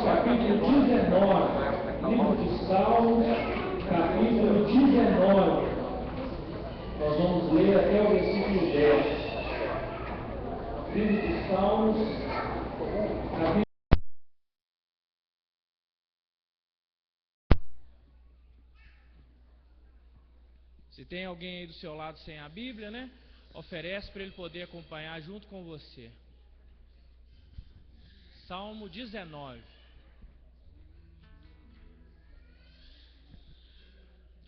capítulo 19. Livro de Salmos, capítulo 19. Nós vamos ler até o versículo 10. Livro de Salmos, capítulo. Se tem alguém aí do seu lado sem a Bíblia, né? Oferece para ele poder acompanhar junto com você. Salmo 19.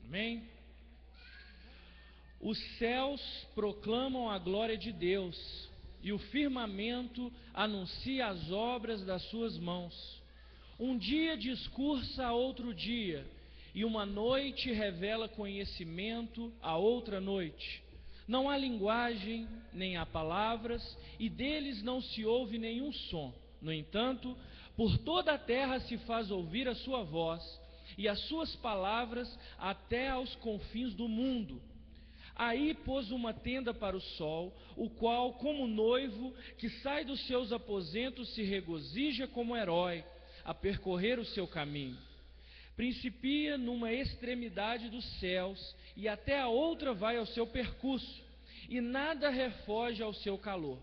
Amém? Os céus proclamam a glória de Deus, e o firmamento anuncia as obras das suas mãos. Um dia discursa a outro dia, e uma noite revela conhecimento a outra noite. Não há linguagem, nem há palavras, e deles não se ouve nenhum som. No entanto, por toda a terra se faz ouvir a sua voz, e as suas palavras até aos confins do mundo. Aí pôs uma tenda para o sol, o qual, como noivo que sai dos seus aposentos, se regozija como herói a percorrer o seu caminho. Principia numa extremidade dos céus, e até a outra vai ao seu percurso, e nada refoge ao seu calor.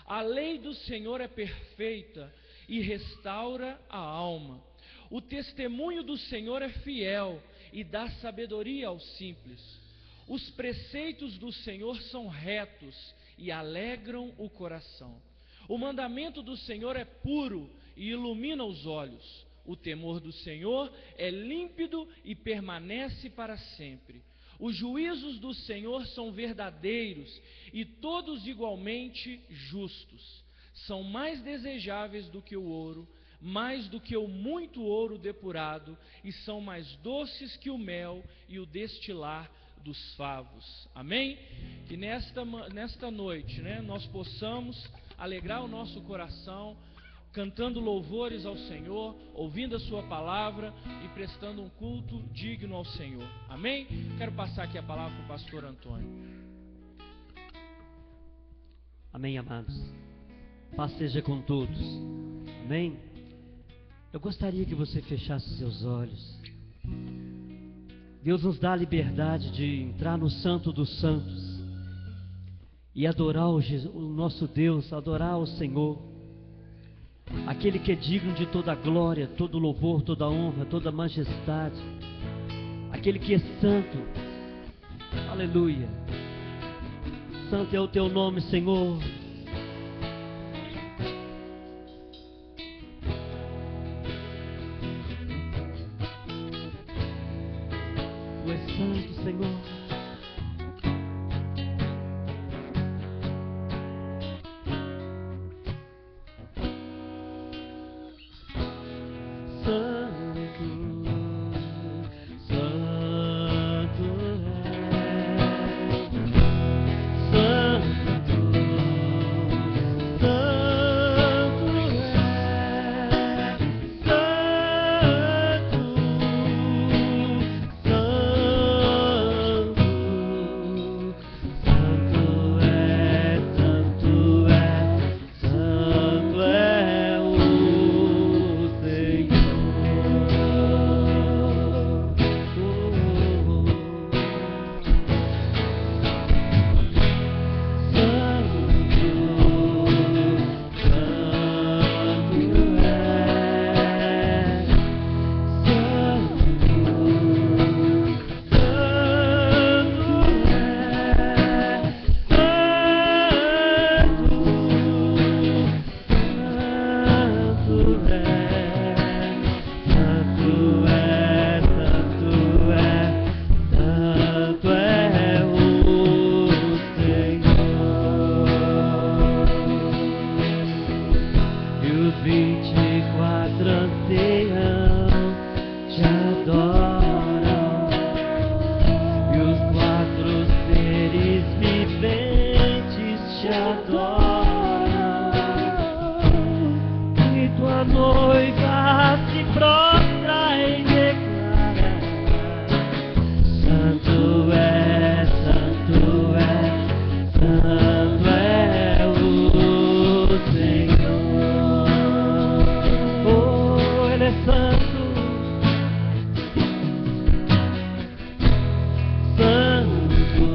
A lei do Senhor é perfeita e restaura a alma. O testemunho do Senhor é fiel e dá sabedoria aos simples. Os preceitos do Senhor são retos e alegram o coração. O mandamento do Senhor é puro e ilumina os olhos. O temor do Senhor é límpido e permanece para sempre. Os juízos do Senhor são verdadeiros e todos igualmente justos. São mais desejáveis do que o ouro, mais do que o muito ouro depurado, e são mais doces que o mel e o destilar dos favos. Amém? Que nesta noite, nós possamos alegrar o nosso coração, cantando louvores ao Senhor, ouvindo a sua palavra e prestando um culto digno ao Senhor. Amém? Quero passar aqui a palavra para o pastor Antônio. Amém, amados. Paz seja com todos. Amém? Eu gostaria que você fechasse seus olhos. Deus nos dá a liberdade de entrar no Santo dos Santos e adorar o nosso Deus, adorar o Senhor, aquele que é digno de toda a glória, todo louvor, toda honra, toda majestade, aquele que é santo. Aleluia. Santo é o teu nome, Senhor. Tu és santo, Senhor. santo, santo,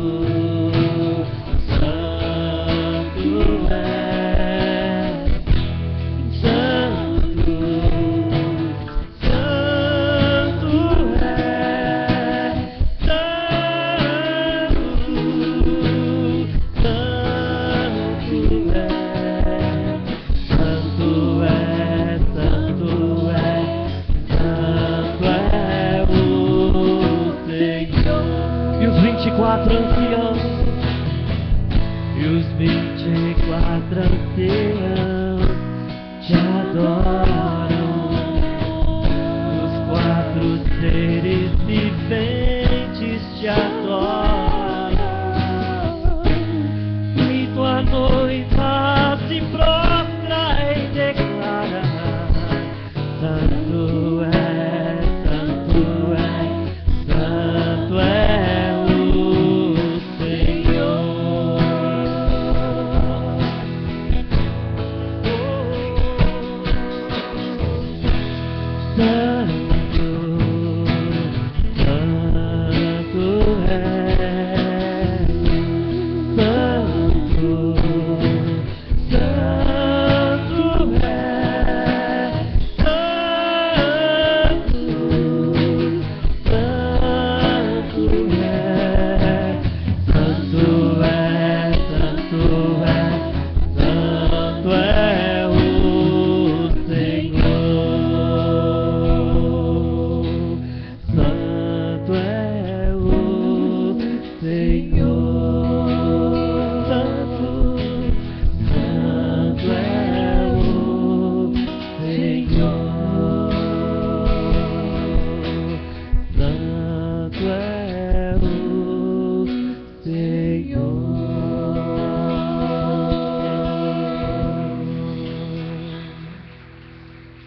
santo é, santo, santo é, quatro anciãos e os 24 anciãos te adoram, os 4 seres viventes te adoram, e tua noiva se prostra e declara: santo é, santo é, santo é.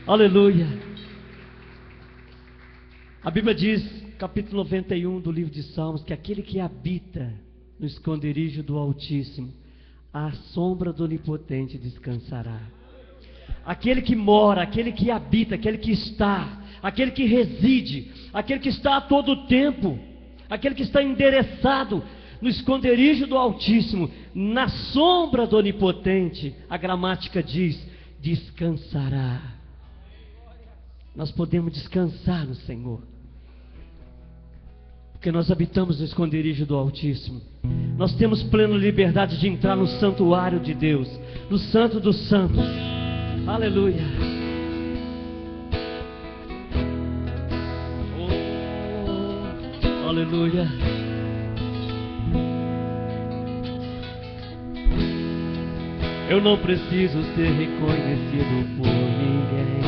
Aleluia. A Bíblia diz, capítulo 91 do livro de Salmos, que aquele que habita no esconderijo do Altíssimo, à sombra do Onipotente descansará. Aquele que mora, aquele que habita, aquele que está, aquele que reside, aquele que está a todo tempo, aquele que está endereçado no esconderijo do Altíssimo, na sombra do Onipotente, a gramática diz, descansará. Nós podemos descansar no Senhor, porque nós habitamos no esconderijo do Altíssimo. Nós temos plena liberdade de entrar no santuário de Deus, no Santo dos Santos. Aleluia. Oh, aleluia. Eu não preciso ser reconhecido por ninguém.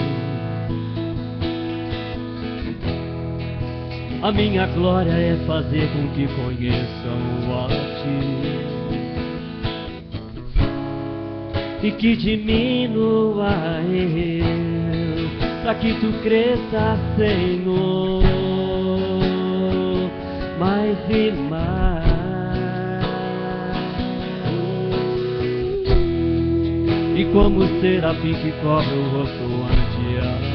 A minha glória é fazer com que conheçam a Ti, e que diminua eu, para que Tu cresça, Senhor, mais e mais. E como o serafim que cobre o rosto ante a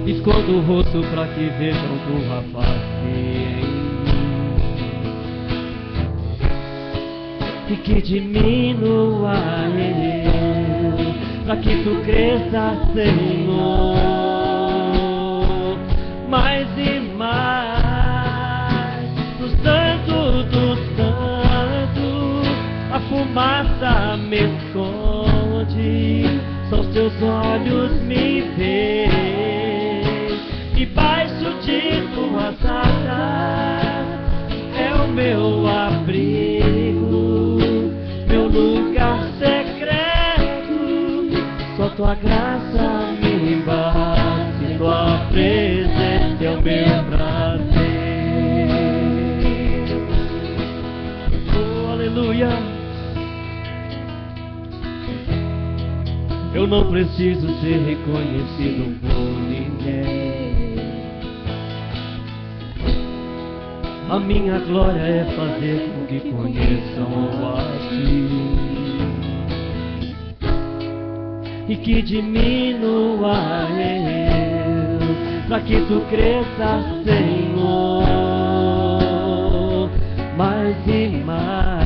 escondo o rosto para que vejam tua face em mim, e que diminua eu, para que Tu cresça, Senhor, mais e mais. No Santo do Santo, a fumaça me esconde, só os Teus olhos me veem. Debaixo de Tuas asas é o meu abrigo, meu lugar secreto. Só Tua graça me bate, Tua presença é o meu prazer. Oh, aleluia. Eu não preciso ser reconhecido por ninguém. A minha glória é fazer com que conheçam a Ti, e que diminua eu, para que tu cresça, Senhor, mais e mais.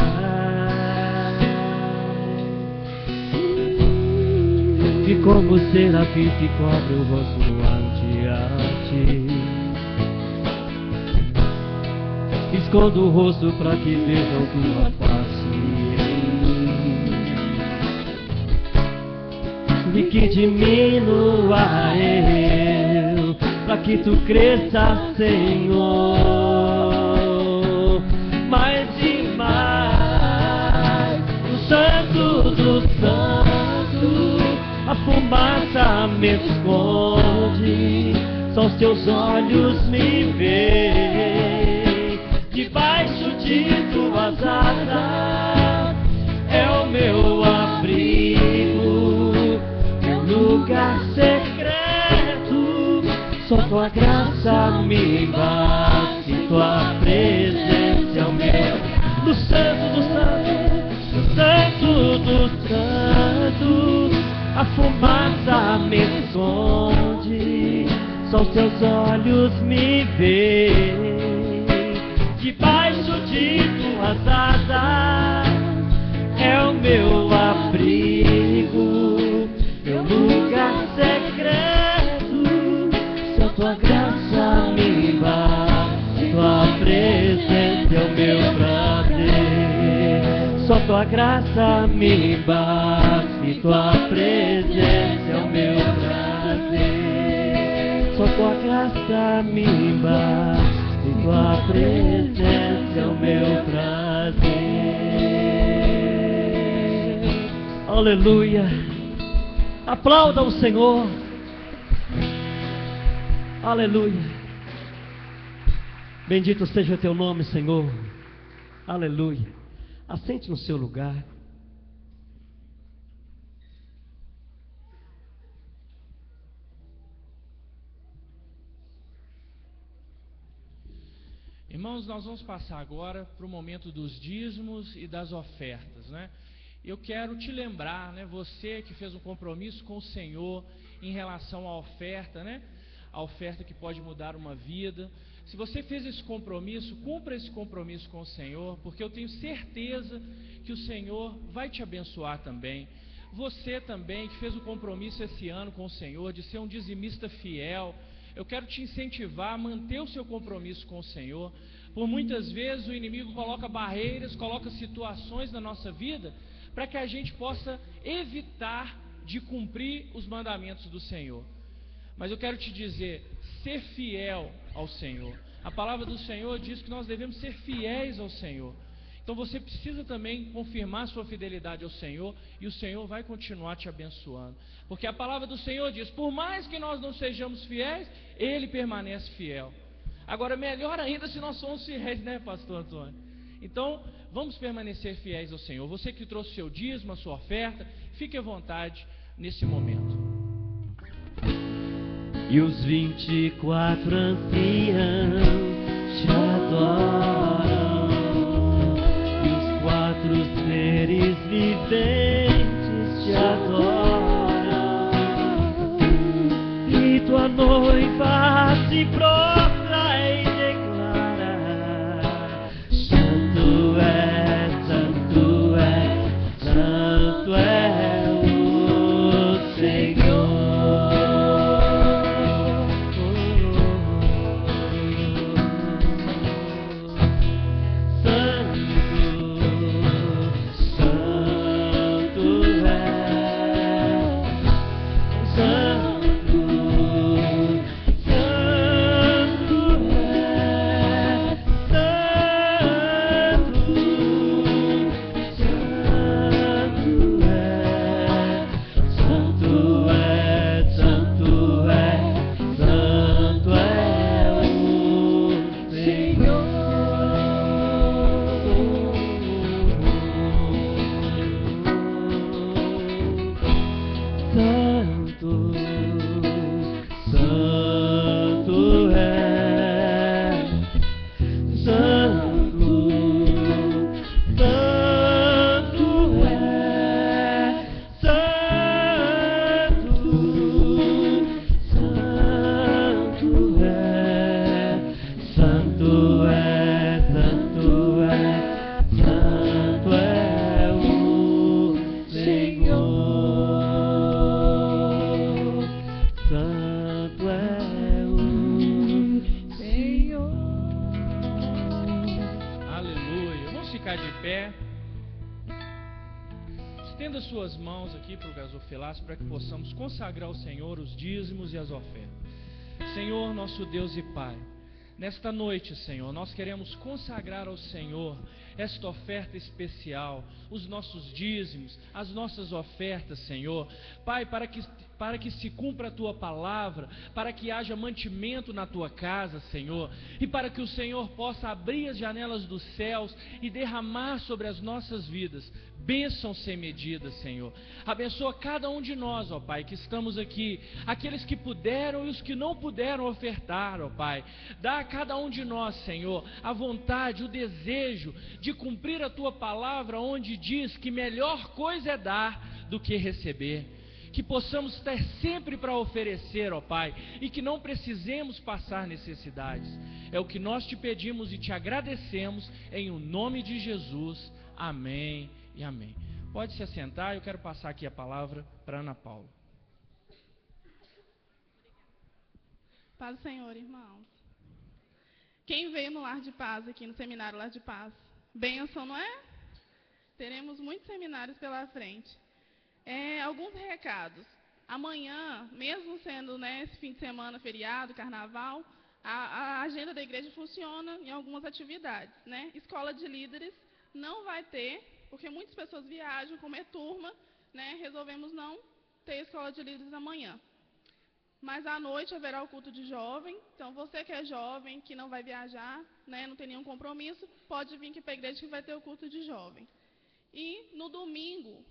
E como serafim que cobre o rosto ante a ti, escondo o rosto para que vejam tua face e que diminua eu, para que tu cresça, Senhor, mais e mais. O Santo dos Santos, a fumaça me esconde, só os teus olhos me veem. Debaixo de tuas asas é o meu abrigo, meu lugar secreto. Só tua graça me basta, tua presença é o meu. Do Santo dos Santos, do Santo dos Santos, a fumaça me esconde, só os teus olhos me veem. Debaixo de tuas asas é o meu abrigo, meu lugar secreto. Só tua graça me basta, tua presença é o meu prazer. Só tua graça me basta, tua presença é o meu prazer. Só tua graça me basta, tua presença é o meu prazer. Aleluia. Aplauda o Senhor. Aleluia. Bendito seja o teu nome, Senhor. Aleluia. Assente no seu lugar. Irmãos, nós vamos passar agora para o momento dos dízimos e das ofertas, né? Eu quero te lembrar, né, você que fez um compromisso com o Senhor em relação à oferta, né? A oferta que pode mudar uma vida. Se você fez esse compromisso, cumpra esse compromisso com o Senhor, porque eu tenho certeza que o Senhor vai te abençoar também. Você também que fez o compromisso esse ano com o Senhor de ser um dizimista fiel, eu quero te incentivar a manter o seu compromisso com o Senhor. Por muitas vezes o inimigo coloca barreiras, coloca situações na nossa vida para que a gente possa evitar de cumprir os mandamentos do Senhor. Mas eu quero te dizer, ser fiel ao Senhor. A palavra do Senhor diz que nós devemos ser fiéis ao Senhor. Então você precisa também confirmar sua fidelidade ao Senhor, e o Senhor vai continuar te abençoando. Porque a palavra do Senhor diz, por mais que nós não sejamos fiéis, Ele permanece fiel. Agora, melhor ainda se nós somos fiéis, né, pastor Antônio? Então, vamos permanecer fiéis ao Senhor. Você que trouxe seu dízimo, a sua oferta, fique à vontade nesse momento. E os 24 anciãos te adoram, e os 4 seres viventes te adoram, e tua noiva se prostra e declara: Santo é, Santo é, Santo é o Senhor. irmãos aqui para o gasofilácio, para que possamos consagrar ao Senhor os dízimos e as ofertas. Senhor, nosso Deus e Pai, nesta noite, Senhor, nós queremos consagrar ao Senhor esta oferta especial, os nossos dízimos, as nossas ofertas, Senhor. Pai, para que se cumpra a Tua palavra, para que haja mantimento na Tua casa, Senhor, e para que o Senhor possa abrir as janelas dos céus e derramar sobre as nossas vidas bênção sem medida, Senhor. Abençoa cada um de nós, ó Pai, que estamos aqui, aqueles que puderam e os que não puderam ofertar, ó Pai. Dá a cada um de nós, Senhor, a vontade, o desejo de cumprir a Tua palavra, onde diz que melhor coisa é dar do que receber. Que possamos ter sempre para oferecer, ó Pai, e que não precisemos passar necessidades. É o que nós te pedimos e te agradecemos, em o nome de Jesus. Amém e amém. Pode se assentar, eu quero passar aqui a palavra para Ana Paula. Paz do Senhor, irmãos. Quem veio no Lar de Paz, aqui no Seminário Lar de Paz? Bênção, não é? Teremos muitos seminários pela frente. Alguns recados. Amanhã, mesmo sendo esse fim de semana, feriado, carnaval, a agenda da igreja funciona em algumas atividades. Escola de líderes não vai ter, porque muitas pessoas viajam, como é turma, resolvemos não ter escola de líderes amanhã. Mas à noite haverá o culto de jovem. Então, você que é jovem, que não vai viajar, não tem nenhum compromisso, pode vir aqui para a igreja que vai ter o culto de jovem. E no domingo,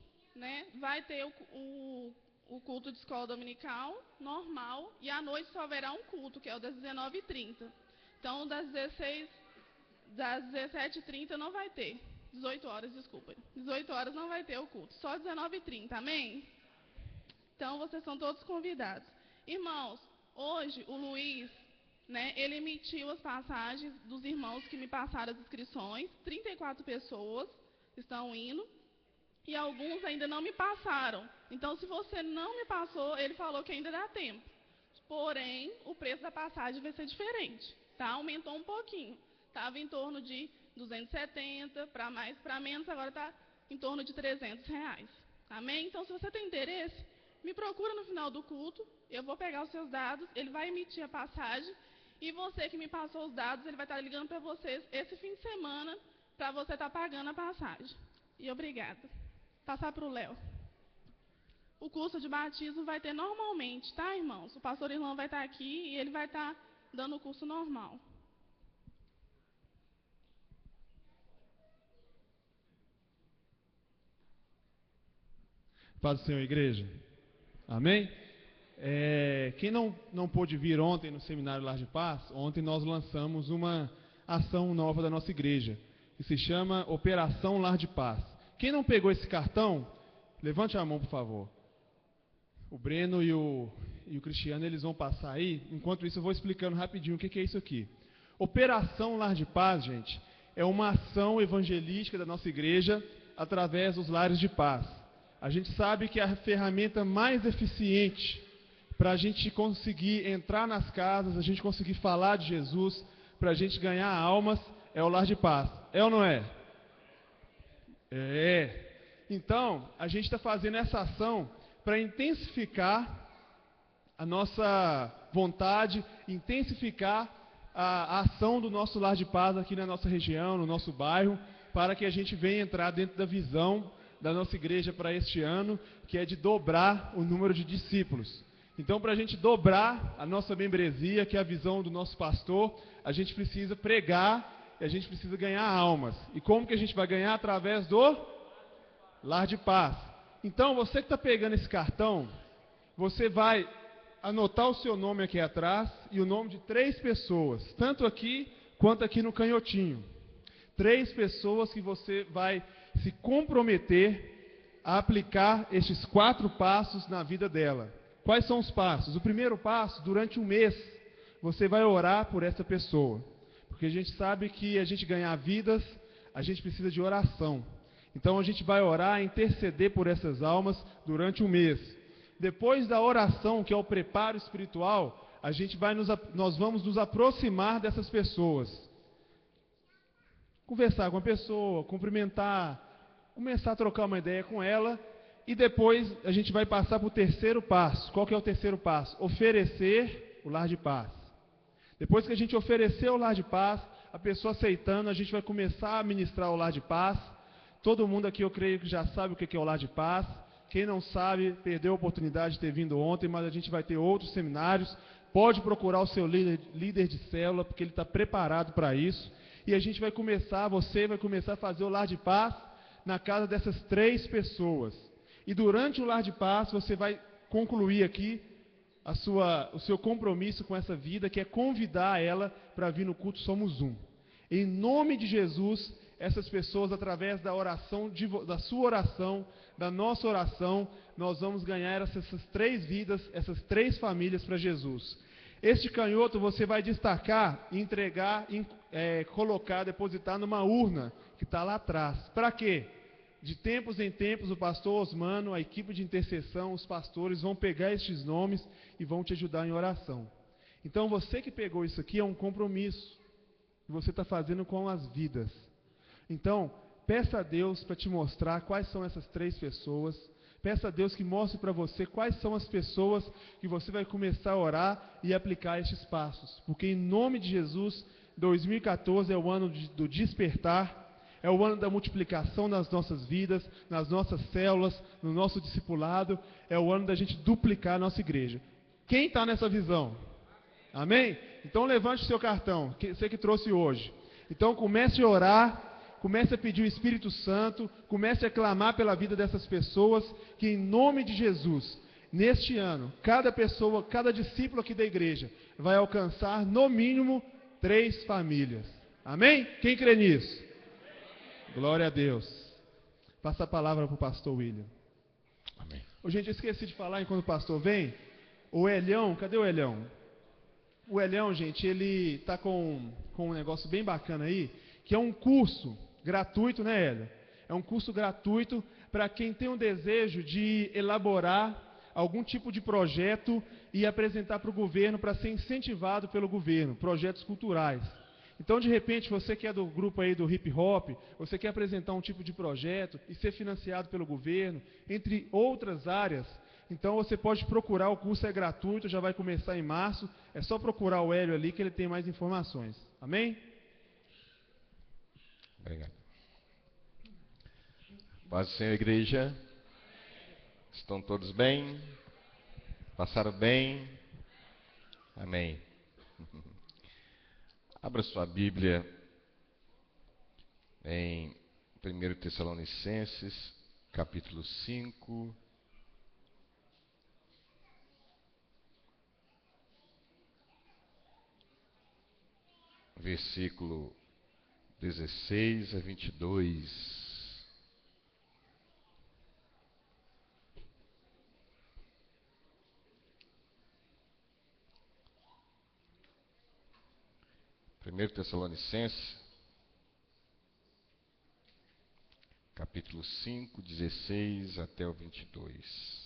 vai ter o culto de escola dominical, normal, e à noite só haverá um culto, que é o das 19h30. Então, das 17h30 não vai ter. 18 horas, desculpa. 18 horas não vai ter o culto, só 19h30, amém? Então, vocês são todos convidados. Irmãos, hoje o Luiz, ele emitiu as passagens dos irmãos que me passaram as inscrições. 34 pessoas estão indo e alguns ainda não me passaram. Então, se você não me passou, ele falou que ainda dá tempo. Porém, o preço da passagem vai ser diferente, tá? Aumentou um pouquinho. Estava em torno de 270, para mais, para menos, agora está em torno de R$300. Amém? Então, se você tem interesse, me procura no final do culto, eu vou pegar os seus dados, ele vai emitir a passagem, e você que me passou os dados, ele vai estar ligando para vocês esse fim de semana, para você estar pagando a passagem. E obrigada. Passar para o Léo. O curso de batismo vai ter normalmente, tá, irmãos? O pastor Irlão vai estar aqui e ele vai estar dando o curso normal. Paz do Senhor, igreja. Amém? Quem não pôde vir ontem no Seminário Lar de Paz, ontem nós lançamos uma ação nova da nossa igreja, que se chama Operação Lar de Paz. Quem não pegou esse cartão, levante a mão, por favor. O Breno e o Cristiano, eles vão passar aí. Enquanto isso, eu vou explicando rapidinho o que é isso aqui. Operação Lar de Paz, gente, é uma ação evangelística da nossa igreja através dos lares de paz. A gente sabe que a ferramenta mais eficiente para a gente conseguir entrar nas casas, a gente conseguir falar de Jesus, para a gente ganhar almas, é o lar de paz. É ou não é? É. Então, a gente está fazendo essa ação para intensificar a nossa vontade, intensificar a ação do nosso lar de paz aqui na nossa região, no nosso bairro, para que a gente venha entrar dentro da visão da nossa igreja para este ano, que é de dobrar o número de discípulos. Então, para a gente dobrar a nossa membresia, que é a visão do nosso pastor, a gente precisa pregar e a gente precisa ganhar almas. E como que a gente vai ganhar? Através do lar de paz. Então, você que está pegando esse cartão, você vai anotar o seu nome aqui atrás e o nome de 3 pessoas, tanto aqui quanto aqui no canhotinho. 3 pessoas que você vai se comprometer a aplicar estes 4 passos na vida dela. Quais são os passos? O primeiro passo, durante um mês, você vai orar por essa pessoa. Porque a gente sabe que a gente ganhar vidas, a gente precisa de oração. Então a gente vai orar, interceder por essas almas durante um mês. Depois da oração, que é o preparo espiritual, nós vamos nos aproximar dessas pessoas. Conversar com a pessoa, cumprimentar, começar a trocar uma ideia com ela. E depois a gente vai passar para o terceiro passo. Qual que é o terceiro passo? Oferecer o lar de paz. Depois que a gente oferecer o lar de paz, a pessoa aceitando, a gente vai começar a ministrar o lar de paz. Todo mundo aqui, eu creio que já sabe o que é o lar de paz. Quem não sabe, perdeu a oportunidade de ter vindo ontem, mas a gente vai ter outros seminários. Pode procurar o seu líder de célula, porque ele está preparado para isso. E a gente vai começar, você vai começar a fazer o lar de paz na casa dessas 3 pessoas. E durante o lar de paz, você vai concluir aqui o seu compromisso com essa vida, que é convidar ela para vir no culto Somos Um. Em nome de Jesus, essas pessoas, através da oração, da sua oração, da nossa oração, nós vamos ganhar essas 3 vidas, essas 3 famílias para Jesus. Este canhoto você vai destacar, entregar, colocar, depositar numa urna que está lá atrás. Para quê? De tempos em tempos, o pastor Osmano, a equipe de intercessão, os pastores vão pegar estes nomes e vão te ajudar em oração. Então, você que pegou isso aqui é um compromisso que você está fazendo com as vidas. Então, peça a Deus para te mostrar quais são essas 3 pessoas. Peça a Deus que mostre para você quais são as pessoas que você vai começar a orar e aplicar estes passos. Porque em nome de Jesus, 2014 é o ano do despertar. É o ano da multiplicação nas nossas vidas, nas nossas células, no nosso discipulado. É o ano da gente duplicar a nossa igreja. Quem está nessa visão? Amém? Então levante o seu cartão, você que trouxe hoje. Então comece a orar, comece a pedir o Espírito Santo, comece a clamar pela vida dessas pessoas, que em nome de Jesus, neste ano, cada pessoa, cada discípulo aqui da igreja, vai alcançar no mínimo 3 famílias. Amém? Quem crê nisso? Glória a Deus. Passa a palavra para o pastor William. Amém. Ô, gente, eu esqueci de falar enquanto o pastor vem. O Elião, cadê o Elião? O Elião, gente, ele está com um negócio bem bacana aí, que é um curso gratuito, né, Hélio? É um curso gratuito para quem tem um desejo de elaborar algum tipo de projeto e apresentar para o governo, para ser incentivado pelo governo, projetos culturais. Então, de repente, você que é do grupo aí do hip hop, você quer apresentar um tipo de projeto e ser financiado pelo governo, entre outras áreas, então você pode procurar, o curso é gratuito, já vai começar em março, é só procurar o Hélio ali que ele tem mais informações. Amém? Obrigado. Paz do Senhor, igreja. Estão todos bem? Passaram bem? Amém. Abra sua Bíblia em 1 Tessalonicenses, capítulo 5. Versículo 16 a 22. Primeiro Tessalonicenses, capítulo 5, 16 até o 22.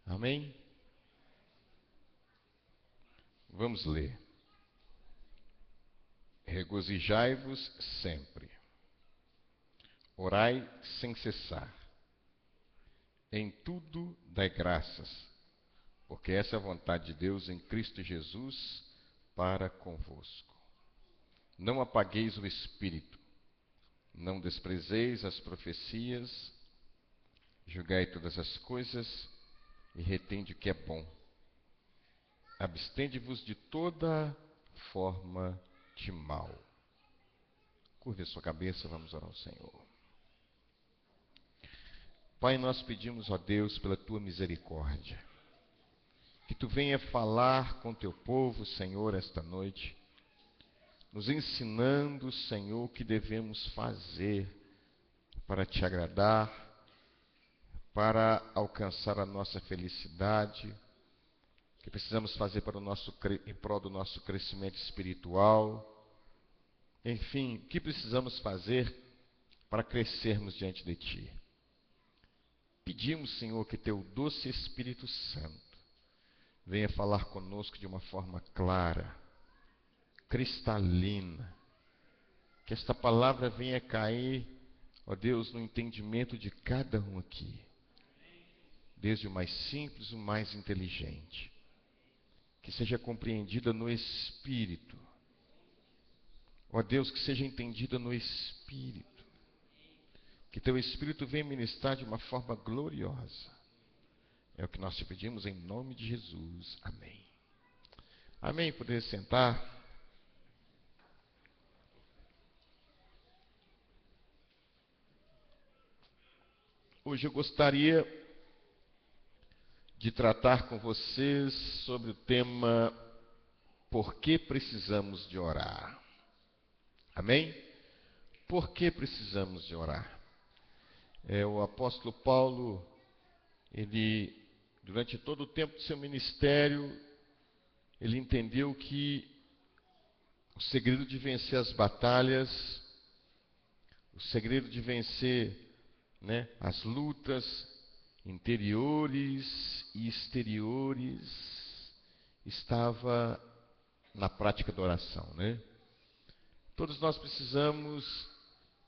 Amém? Vamos ler. Regozijai-vos sempre. Orai sem cessar. Em tudo dai graças, porque essa é a vontade de Deus em Cristo Jesus para convosco. Não apagueis o espírito, não desprezeis as profecias, julgai todas as coisas e retende o que é bom. Abstende-vos de toda forma de mal. Curve a sua cabeça, vamos orar ao Senhor. Pai, nós pedimos a Deus pela tua misericórdia, que tu venha falar com teu povo, Senhor, esta noite, nos ensinando, Senhor, o que devemos fazer para te agradar, para alcançar a nossa felicidade, que precisamos fazer para em prol do nosso crescimento espiritual, Enfim, o que precisamos fazer para crescermos diante de Ti? Pedimos, Senhor, que Teu doce Espírito Santo venha falar conosco de uma forma clara, cristalina, que esta palavra venha cair, ó Deus, no entendimento de cada um aqui, desde o mais simples, o mais inteligente, que seja compreendida no Espírito, ó Deus, que seja entendida no Espírito, que Teu Espírito venha ministrar de uma forma gloriosa. É o que nós te pedimos em nome de Jesus. Amém. Amém. Poder sentar. Hoje eu gostaria de tratar com vocês sobre o tema por que precisamos de orar. Amém? Por que precisamos de orar? O apóstolo Paulo, ele, durante todo o tempo do seu ministério, ele entendeu que o segredo de vencer as batalhas, o segredo de vencer, as lutas interiores e exteriores, estava na prática da oração, Todos nós precisamos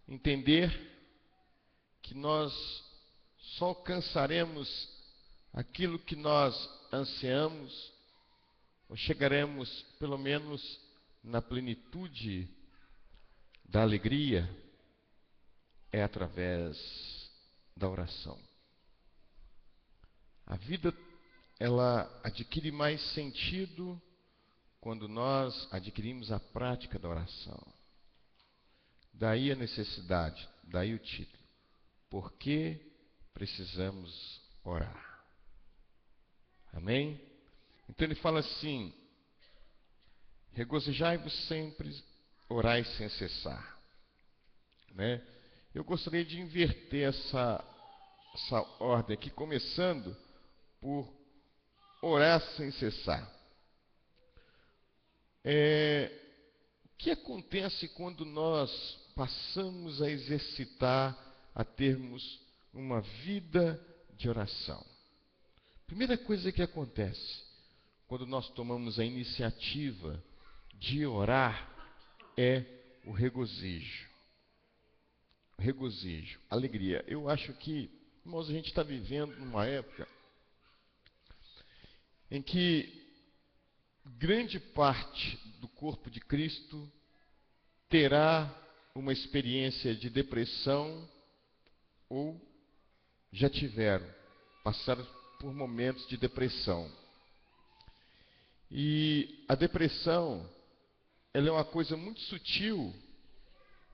entender que nós só alcançaremos aquilo que nós ansiamos, ou chegaremos, pelo menos, na plenitude da alegria, é através da oração. A vida, ela adquire mais sentido quando nós adquirimos a prática da oração. Daí a necessidade, daí o título. Por que precisamos orar? Amém? Então ele fala assim: regozijai-vos sempre, orai sem cessar. Eu gostaria de inverter essa ordem aqui, começando por orar sem cessar. O que acontece quando nós passamos a exercitar, a termos uma vida de oração? Primeira coisa que acontece quando nós tomamos a iniciativa de orar é o regozijo. Regozijo, alegria. Eu acho que, irmãos, a gente está vivendo numa época em que grande parte do corpo de Cristo terá uma experiência de depressão ou já passaram por momentos de depressão. E a depressão, ela é uma coisa muito sutil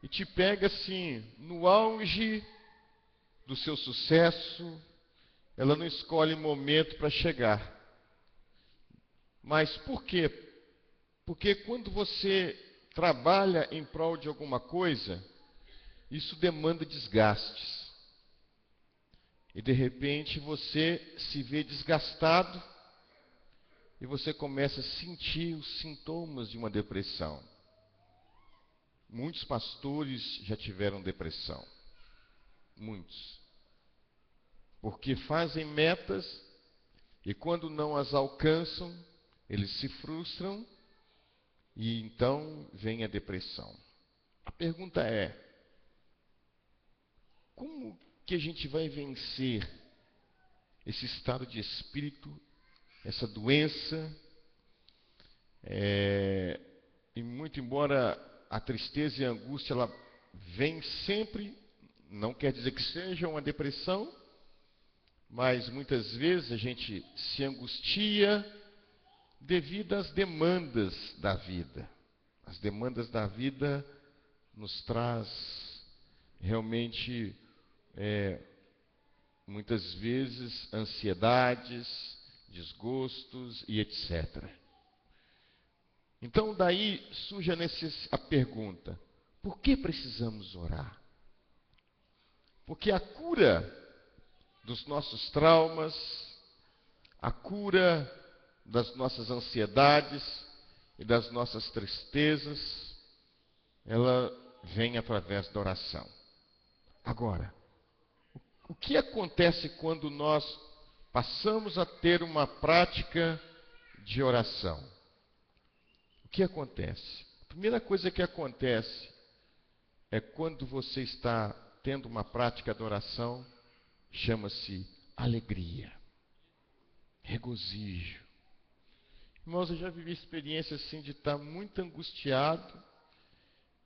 e te pega assim, no auge do seu sucesso, ela não escolhe momento para chegar. Mas por quê? Porque quando você trabalha em prol de alguma coisa, isso demanda desgastes. E de repente você se vê desgastado e você começa a sentir os sintomas de uma depressão. Muitos pastores já tiveram depressão. Muitos. Porque fazem metas e quando não as alcançam, eles se frustram e então vem a depressão. A pergunta é: como que a gente vai vencer esse estado de espírito, essa doença? E muito embora a tristeza e a angústia ela vem sempre, não quer dizer que seja uma depressão, mas muitas vezes a gente se angustia devido às demandas da vida. As demandas da vida nos traz realmente muitas vezes ansiedades, desgostos e etc. Então daí surge a pergunta: por que precisamos orar? Porque a cura dos nossos traumas, a cura das nossas ansiedades e das nossas tristezas, ela vem através da oração. Agora, o que acontece quando nós passamos a ter uma prática de oração? O que acontece? A primeira coisa que acontece é quando você está tendo uma prática de oração, chama-se alegria, regozijo. Irmãos, eu já vivi experiência assim de estar muito angustiado,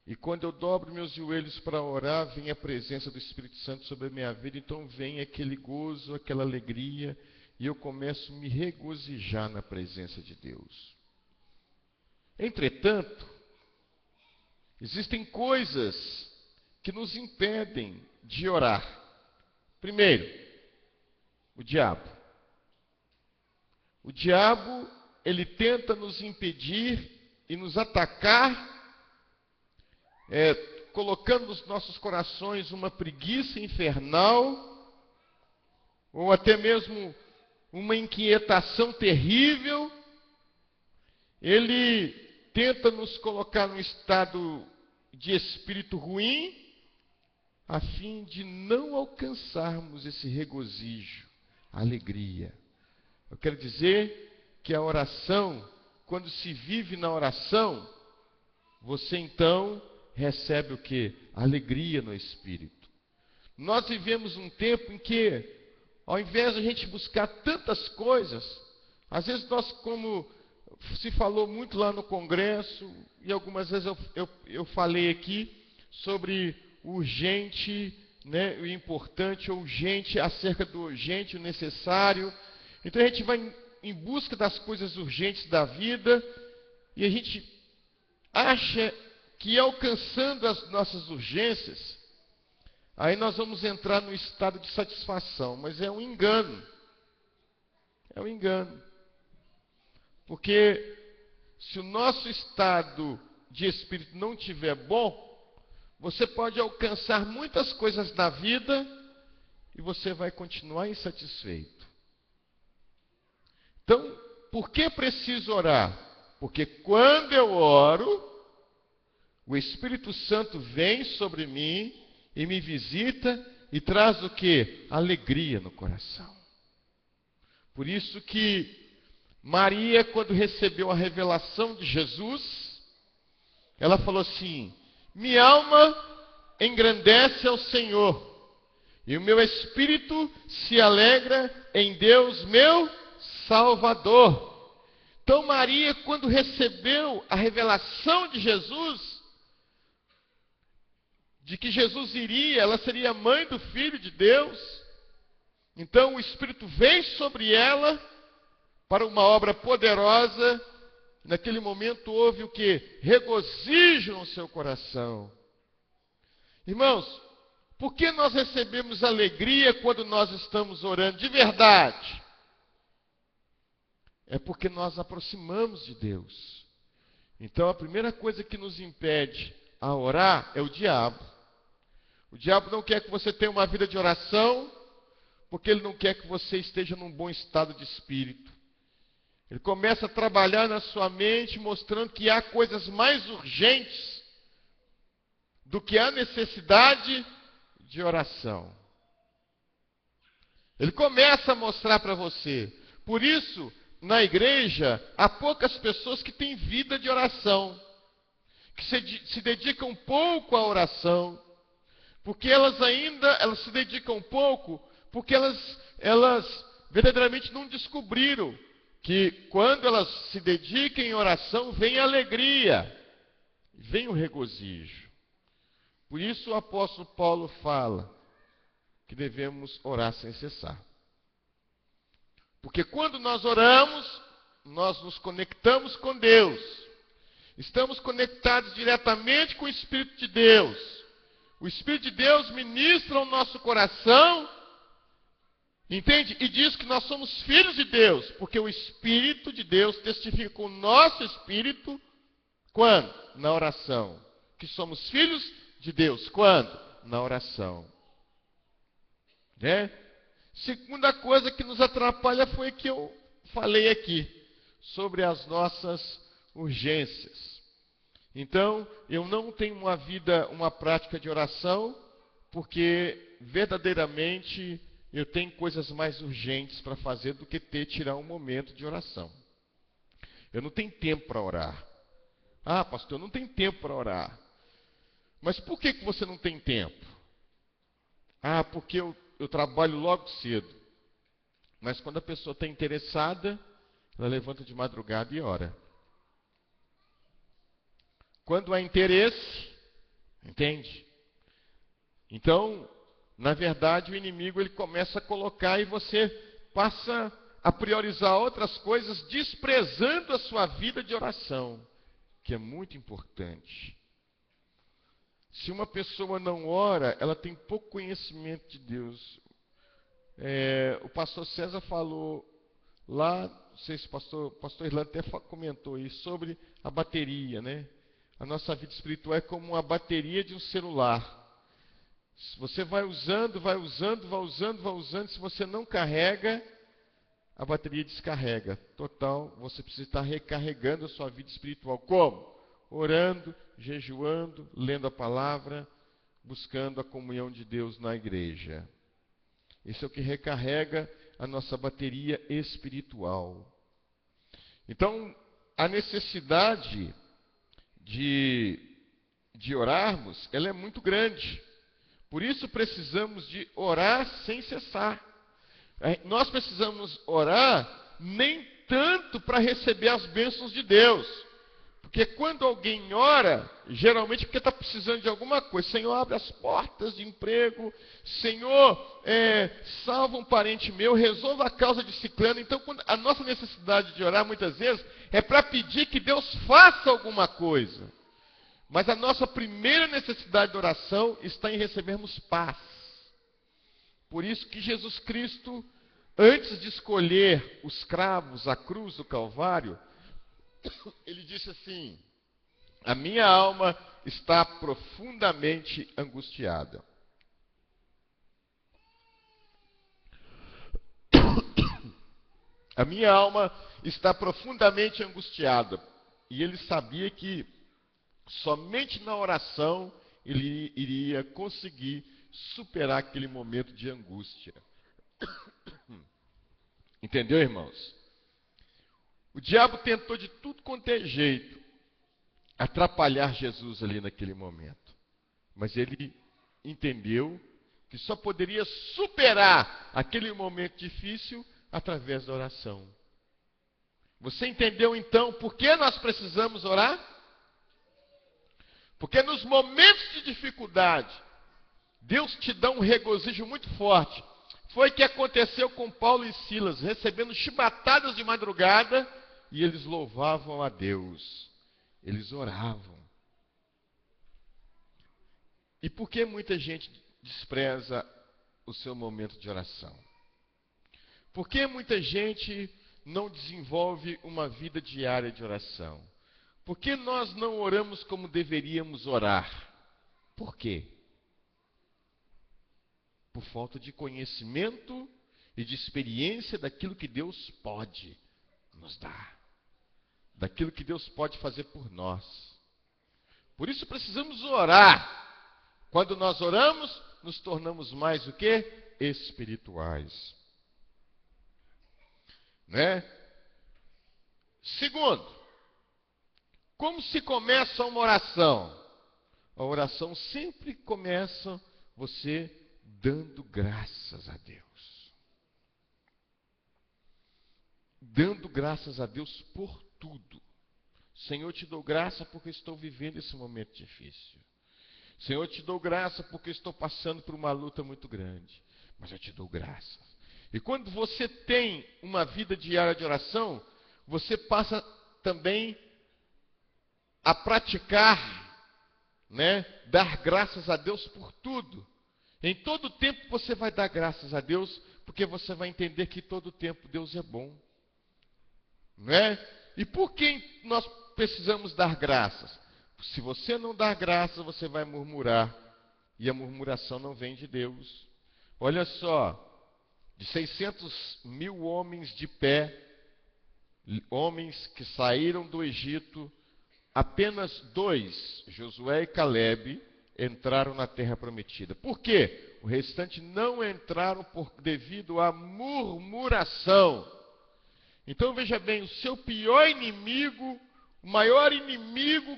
e quando eu dobro meus joelhos para orar, vem a presença do Espírito Santo sobre a minha vida, então vem aquele gozo, aquela alegria, e eu começo a me regozijar na presença de Deus. Entretanto, existem coisas que nos impedem de orar. Primeiro, o diabo. O diabo, ele tenta nos impedir e nos atacar, colocando nos nossos corações uma preguiça infernal, ou até mesmo uma inquietação terrível. Ele tenta nos colocar num estado de espírito ruim, a fim de não alcançarmos esse regozijo, alegria. Eu quero dizer que a oração, quando se vive na oração, você então recebe o quê? Alegria no espírito. Nós vivemos um tempo em que, ao invés de a gente buscar tantas coisas, às vezes nós, como se falou muito lá no congresso, e algumas vezes eu falei aqui sobre o urgente, né, o importante, o urgente, acerca do urgente, o necessário. Então a gente vai em busca das coisas urgentes da vida, e a gente acha que alcançando as nossas urgências, aí nós vamos entrar no estado de satisfação. Mas é um engano. É um engano. Porque se o nosso estado de espírito não estiver bom, você pode alcançar muitas coisas na vida e você vai continuar insatisfeito. Então, por que preciso orar? Porque quando eu oro, o Espírito Santo vem sobre mim e me visita e traz o quê? Alegria no coração. Por isso que Maria, quando recebeu a revelação de Jesus, ela falou assim: minha alma engrandece ao Senhor, e o meu espírito se alegra em Deus, meu Salvador. Então Maria, quando recebeu a revelação de Jesus, de que Jesus iria, ela seria mãe do Filho de Deus, então o Espírito veio sobre ela para uma obra poderosa. Naquele momento houve o que? Regozijo no seu coração. Irmãos, por que nós recebemos alegria quando nós estamos orando de verdade? É porque nós aproximamos de Deus. Então a primeira coisa que nos impede a orar é o diabo. O diabo não quer que você tenha uma vida de oração, porque ele não quer que você esteja num bom estado de espírito. Ele começa a trabalhar na sua mente, mostrando que há coisas mais urgentes do que a necessidade de oração. Ele começa a mostrar para você. Por isso, na igreja, há poucas pessoas que têm vida de oração, que se dedicam pouco à oração, porque elas se dedicam pouco, porque elas verdadeiramente não descobriram que quando elas se dedicam em oração, vem a alegria, vem o regozijo. Por isso o apóstolo Paulo fala que devemos orar sem cessar. Porque quando nós oramos, nós nos conectamos com Deus. Estamos conectados diretamente com o Espírito de Deus. O Espírito de Deus ministra ao nosso coração, entende? E diz que nós somos filhos de Deus, porque o Espírito de Deus testifica com o nosso espírito, quando? Na oração. Que somos filhos de Deus, quando? Na oração. Né? Segunda coisa que nos atrapalha foi que eu falei aqui, sobre as nossas urgências. Então, eu não tenho uma prática de oração, porque verdadeiramente eu tenho coisas mais urgentes para fazer do que tirar um momento de oração. Eu não tenho tempo para orar. Ah, pastor, eu não tenho tempo para orar. Mas por que você não tem tempo? Ah, porque eu trabalho logo cedo. Mas quando a pessoa está interessada, ela levanta de madrugada e ora. Quando há interesse, entende? Então, na verdade, o inimigo ele começa a colocar e você passa a priorizar outras coisas, desprezando a sua vida de oração, que é muito importante. Se uma pessoa não ora, ela tem pouco conhecimento de Deus. O pastor César falou lá, não sei se o pastor Irlanda até comentou isso, sobre a bateria, né? A nossa vida espiritual é como uma bateria de um celular. Você vai usando, se você não carrega, a bateria descarrega. Total, você precisa estar recarregando a sua vida espiritual. Como? Orando, jejuando, lendo a palavra, buscando a comunhão de Deus na igreja. Isso é o que recarrega a nossa bateria espiritual. Então, a necessidade de orarmos, ela é muito grande. Por isso precisamos de orar sem cessar. Nós precisamos orar nem tanto para receber as bênçãos de Deus. Porque quando alguém ora, geralmente porque está precisando de alguma coisa. Senhor, abre as portas de emprego. Senhor, salva um parente meu, resolva a causa de ciclano. Então, a nossa necessidade de orar, muitas vezes, é para pedir que Deus faça alguma coisa. Mas a nossa primeira necessidade de oração está em recebermos paz. Por isso que Jesus Cristo, antes de escolher os cravos, a cruz do Calvário, ele disse assim: a minha alma está profundamente angustiada. A minha alma está profundamente angustiada. E ele sabia que somente na oração ele iria conseguir superar aquele momento de angústia. Entendeu, irmãos? O diabo tentou de tudo quanto é jeito atrapalhar Jesus ali naquele momento. Mas ele entendeu que só poderia superar aquele momento difícil através da oração. Você entendeu então por que nós precisamos orar? Porque nos momentos de dificuldade, Deus te dá um regozijo muito forte. Foi o que aconteceu com Paulo e Silas, recebendo chibatadas de madrugada, e eles louvavam a Deus. Eles oravam. E por que muita gente despreza o seu momento de oração? Por que muita gente não desenvolve uma vida diária de oração? Por que nós não oramos como deveríamos orar? Por quê? Por falta de conhecimento e de experiência daquilo que Deus pode nos dar. Daquilo que Deus pode fazer por nós. Por isso precisamos orar. Quando nós oramos, nos tornamos mais o quê? Espirituais. Né? Segundo, como se começa uma oração? A oração sempre começa você dando graças a Deus. Dando graças a Deus por tudo. Senhor, te dou graça porque estou vivendo esse momento difícil. Senhor, te dou graça porque estou passando por uma luta muito grande. Mas eu te dou graça. E quando você tem uma vida diária de oração, você passa também a praticar, né, dar graças a Deus por tudo. Em todo tempo você vai dar graças a Deus, porque você vai entender que todo tempo Deus é bom. Não é? E por que nós precisamos dar graças? Se você não dar graças, você vai murmurar. E a murmuração não vem de Deus. Olha só, de 600 mil homens de pé, homens que saíram do Egito apenas 2, Josué e Caleb, entraram na terra prometida. Por quê? O restante não entraram devido à murmuração. Então veja bem, o seu pior inimigo, o maior inimigo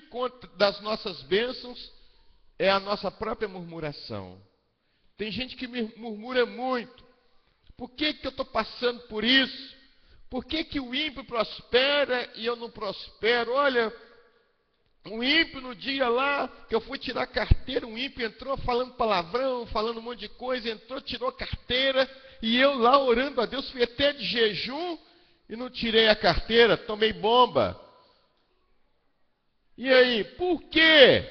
das nossas bênçãos é a nossa própria murmuração. Tem gente que murmura muito. Por que eu estou passando por isso? Por que o ímpio prospera e eu não prospero? Olha, um ímpio no dia lá que eu fui tirar a carteira, um ímpio entrou falando palavrão, falando um monte de coisa, entrou, tirou a carteira, e eu lá orando a Deus, fui até de jejum e não tirei a carteira, tomei bomba. E aí, por quê?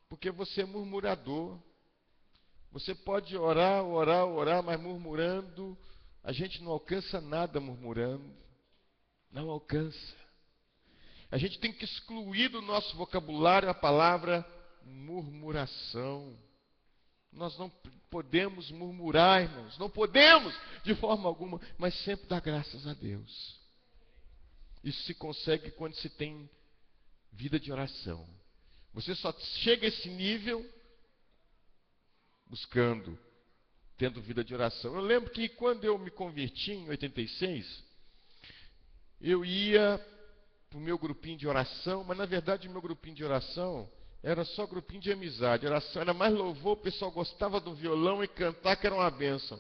Porque você é murmurador. Você pode orar, mas murmurando, a gente não alcança nada murmurando. Não alcança. A gente tem que excluir do nosso vocabulário a palavra murmuração. Nós não podemos murmurar, irmãos. Não podemos, de forma alguma, mas sempre dar graças a Deus. Isso se consegue quando se tem vida de oração. Você só chega a esse nível buscando, tendo vida de oração. Eu lembro que quando eu me converti em 86, eu ia para o meu grupinho de oração, mas na verdade o meu grupinho de oração era só grupinho de amizade. Oração era mais louvor, o pessoal gostava do violão e cantar, que era uma bênção.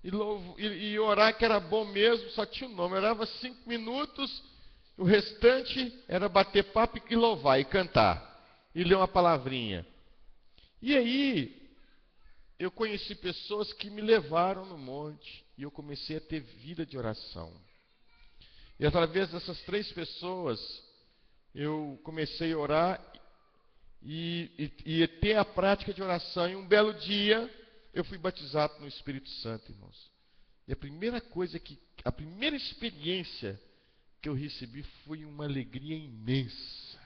E orar, que era bom mesmo, só tinha um nome. Eu orava 5 minutos, o restante era bater papo e louvar e cantar. E ler uma palavrinha. E aí, eu conheci pessoas que me levaram no monte. E eu comecei a ter vida de oração. E através dessas 3 pessoas, eu comecei a orar e ter a prática de oração. E um belo dia, eu fui batizado no Espírito Santo, irmãos. E a primeira experiência que eu recebi foi uma alegria imensa.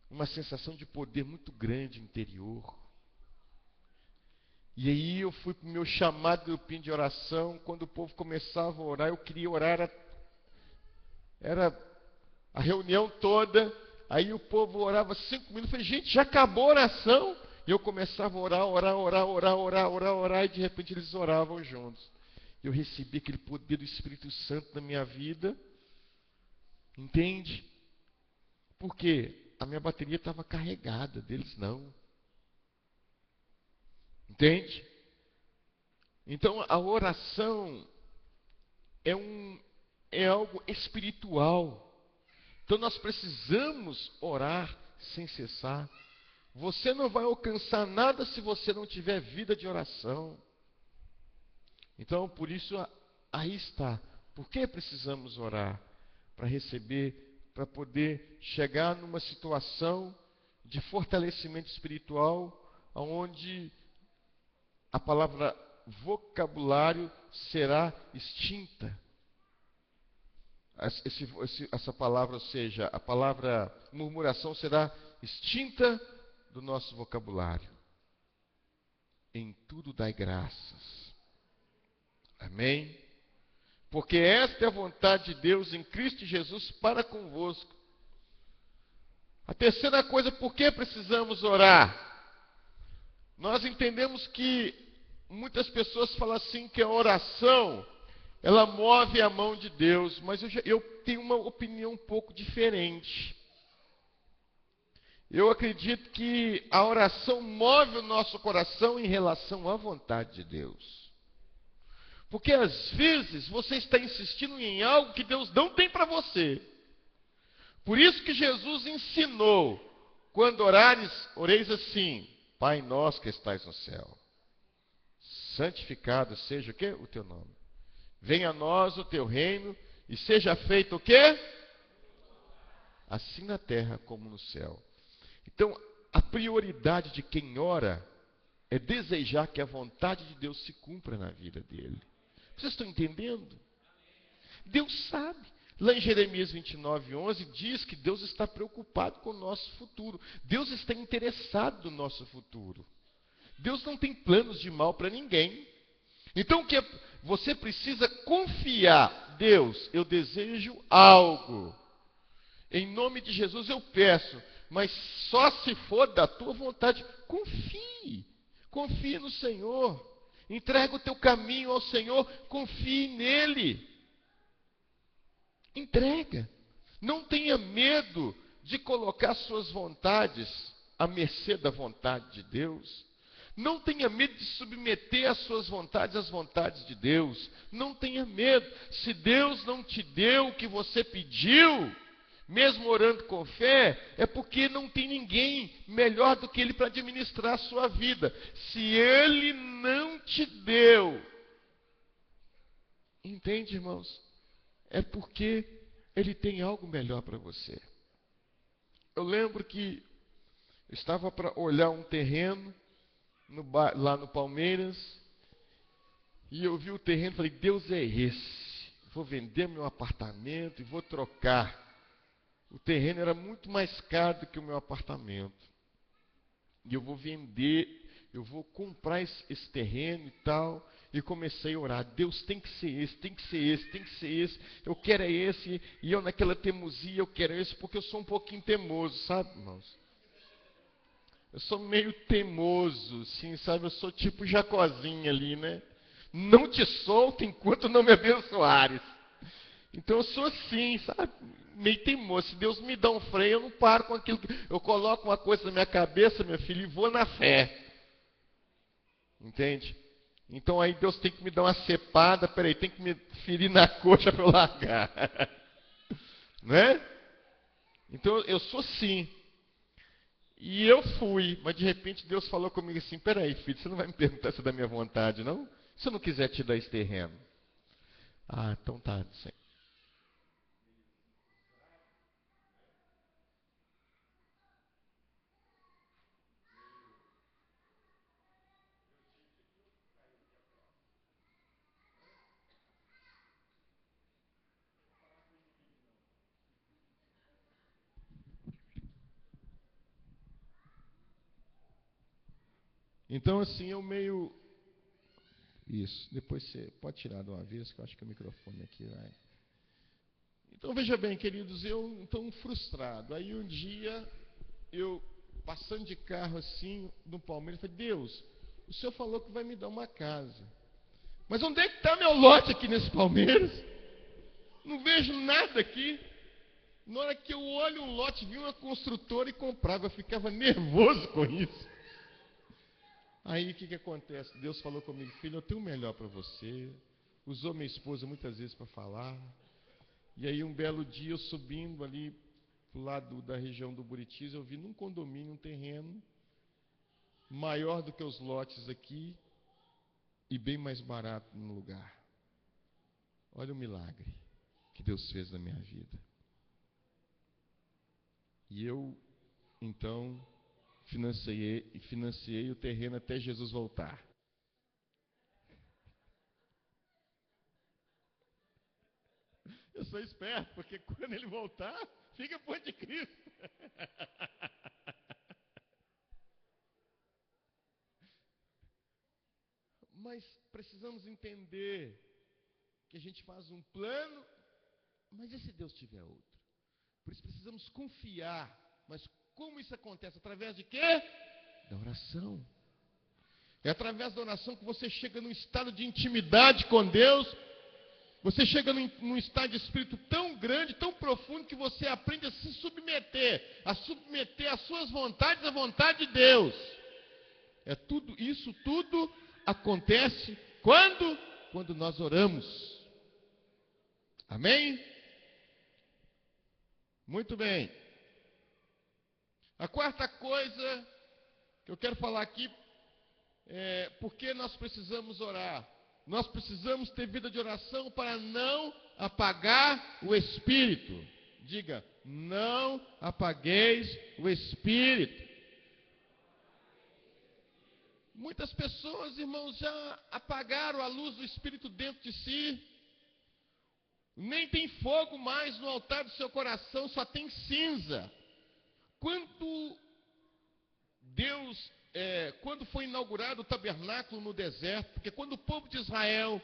Uma sensação de poder muito grande interior. E aí eu fui para o meu chamado grupinho de oração. Quando o povo começava a orar, eu queria orar. Era a reunião toda. Aí o povo orava 5 minutos. Eu falei, gente, já acabou a oração? E eu começava a orar. E de repente eles oravam juntos. Eu recebi aquele poder do Espírito Santo na minha vida. Entende? Por quê? A minha bateria estava carregada, deles não. Entende? Então a oração é algo espiritual. Então nós precisamos orar sem cessar. Você não vai alcançar nada se você não tiver vida de oração. Então por isso aí está. Por que precisamos orar? Para receber, para poder chegar numa situação de fortalecimento espiritual, onde a palavra vocabulário será extinta. Essa palavra, ou seja, a palavra murmuração será extinta do nosso vocabulário. Em tudo dai graças. Amém? Porque esta é a vontade de Deus em Cristo Jesus para convosco. A terceira coisa, por que precisamos orar? Nós entendemos que muitas pessoas falam assim que a oração, ela move a mão de Deus, mas eu tenho uma opinião um pouco diferente. Eu acredito que a oração move o nosso coração em relação à vontade de Deus. Porque às vezes você está insistindo em algo que Deus não tem para você. Por isso que Jesus ensinou, quando orares, oreis assim: Pai nosso que estais no céu, santificado seja o quê? O teu nome. Venha a nós o teu reino e seja feito o quê? Assim na terra como no céu. Então, a prioridade de quem ora é desejar que a vontade de Deus se cumpra na vida dele. Vocês estão entendendo? Deus sabe. Lá em Jeremias 29:11 diz que Deus está preocupado com o nosso futuro. Deus está interessado no nosso futuro. Deus não tem planos de mal para ninguém. Então, você precisa confiar. Deus, eu desejo algo. Em nome de Jesus eu peço, mas só se for da tua vontade. Confie, confie no Senhor. Entrega o teu caminho ao Senhor, confie nele. Entrega. Não tenha medo de colocar suas vontades à mercê da vontade de Deus. Não tenha medo de submeter as suas vontades às vontades de Deus. Não tenha medo. Se Deus não te deu o que você pediu, mesmo orando com fé, é porque não tem ninguém melhor do que Ele para administrar a sua vida. Se Ele não te deu, entende, irmãos? É porque Ele tem algo melhor para você. Eu lembro que eu estava para olhar um terreno lá no Palmeiras, e eu vi o terreno e falei, Deus é esse. Vou vender meu apartamento e vou trocar. O terreno era muito mais caro do que o meu apartamento. E eu vou vender, eu vou comprar esse terreno e tal. E comecei a orar, Deus, tem que ser esse, tem que ser esse, tem que ser esse. Eu quero é esse. E eu naquela teimosia, eu quero esse, porque eu sou um pouquinho teimoso, sabe, irmãos? Eu sou meio teimoso, sim, sabe? Eu sou tipo Jacozinho ali, né? Não te solto enquanto não me abençoares. Então eu sou assim, sabe? Meio teimoso. Se Deus me dá um freio, eu não paro com aquilo. Eu coloco uma coisa na minha cabeça, meu filho, e vou na fé. Entende? Então aí Deus tem que me dar uma cepada, peraí, tem que me ferir na coxa para eu largar. Né? Então eu sou assim. E eu fui, mas de repente Deus falou comigo assim, peraí, filho, você não vai me perguntar se é da minha vontade, não? Se eu não quiser te dar esse terreno. Ah, então tá, Senhor. Então, assim, eu meio... Isso, depois você pode tirar de uma vez, que eu acho que o microfone aqui vai... Então, veja bem, queridos, eu estou frustrado. Aí, um dia, eu, passando de carro, assim, no Palmeiras, falei, Deus, o Senhor falou que vai me dar uma casa. Mas onde é que está meu lote aqui nesse Palmeiras? Não vejo nada aqui. Na hora que eu olho um lote, vi uma construtora e comprava. Eu ficava nervoso com isso. Aí o que acontece? Deus falou comigo, filho, eu tenho o melhor para você. Usou minha esposa muitas vezes para falar. E aí um belo dia eu subindo ali pro lado da região do Buritis, eu vi num condomínio um terreno maior do que os lotes aqui e bem mais barato no lugar. Olha o milagre que Deus fez na minha vida. E eu, então, financiei o terreno até Jesus voltar. Eu sou esperto, porque quando ele voltar, fica por de Cristo. Mas precisamos entender que a gente faz um plano, mas e se Deus tiver outro? Por isso precisamos confiar. Mas como isso acontece? Através de quê? Da oração. É através da oração que você chega num estado de intimidade com Deus. Você chega num estado de espírito tão grande, tão profundo, que você aprende a se submeter as suas vontades à vontade de Deus. Isso tudo acontece quando nós oramos. Amém? Muito bem. A quarta coisa que eu quero falar aqui é por que nós precisamos orar. Nós precisamos ter vida de oração para não apagar o Espírito. Diga, não apagueis o Espírito. Muitas pessoas, irmãos, já apagaram a luz do Espírito dentro de si. Nem tem fogo mais no altar do seu coração, só tem cinza. Quando foi inaugurado o tabernáculo no deserto, porque quando o povo de Israel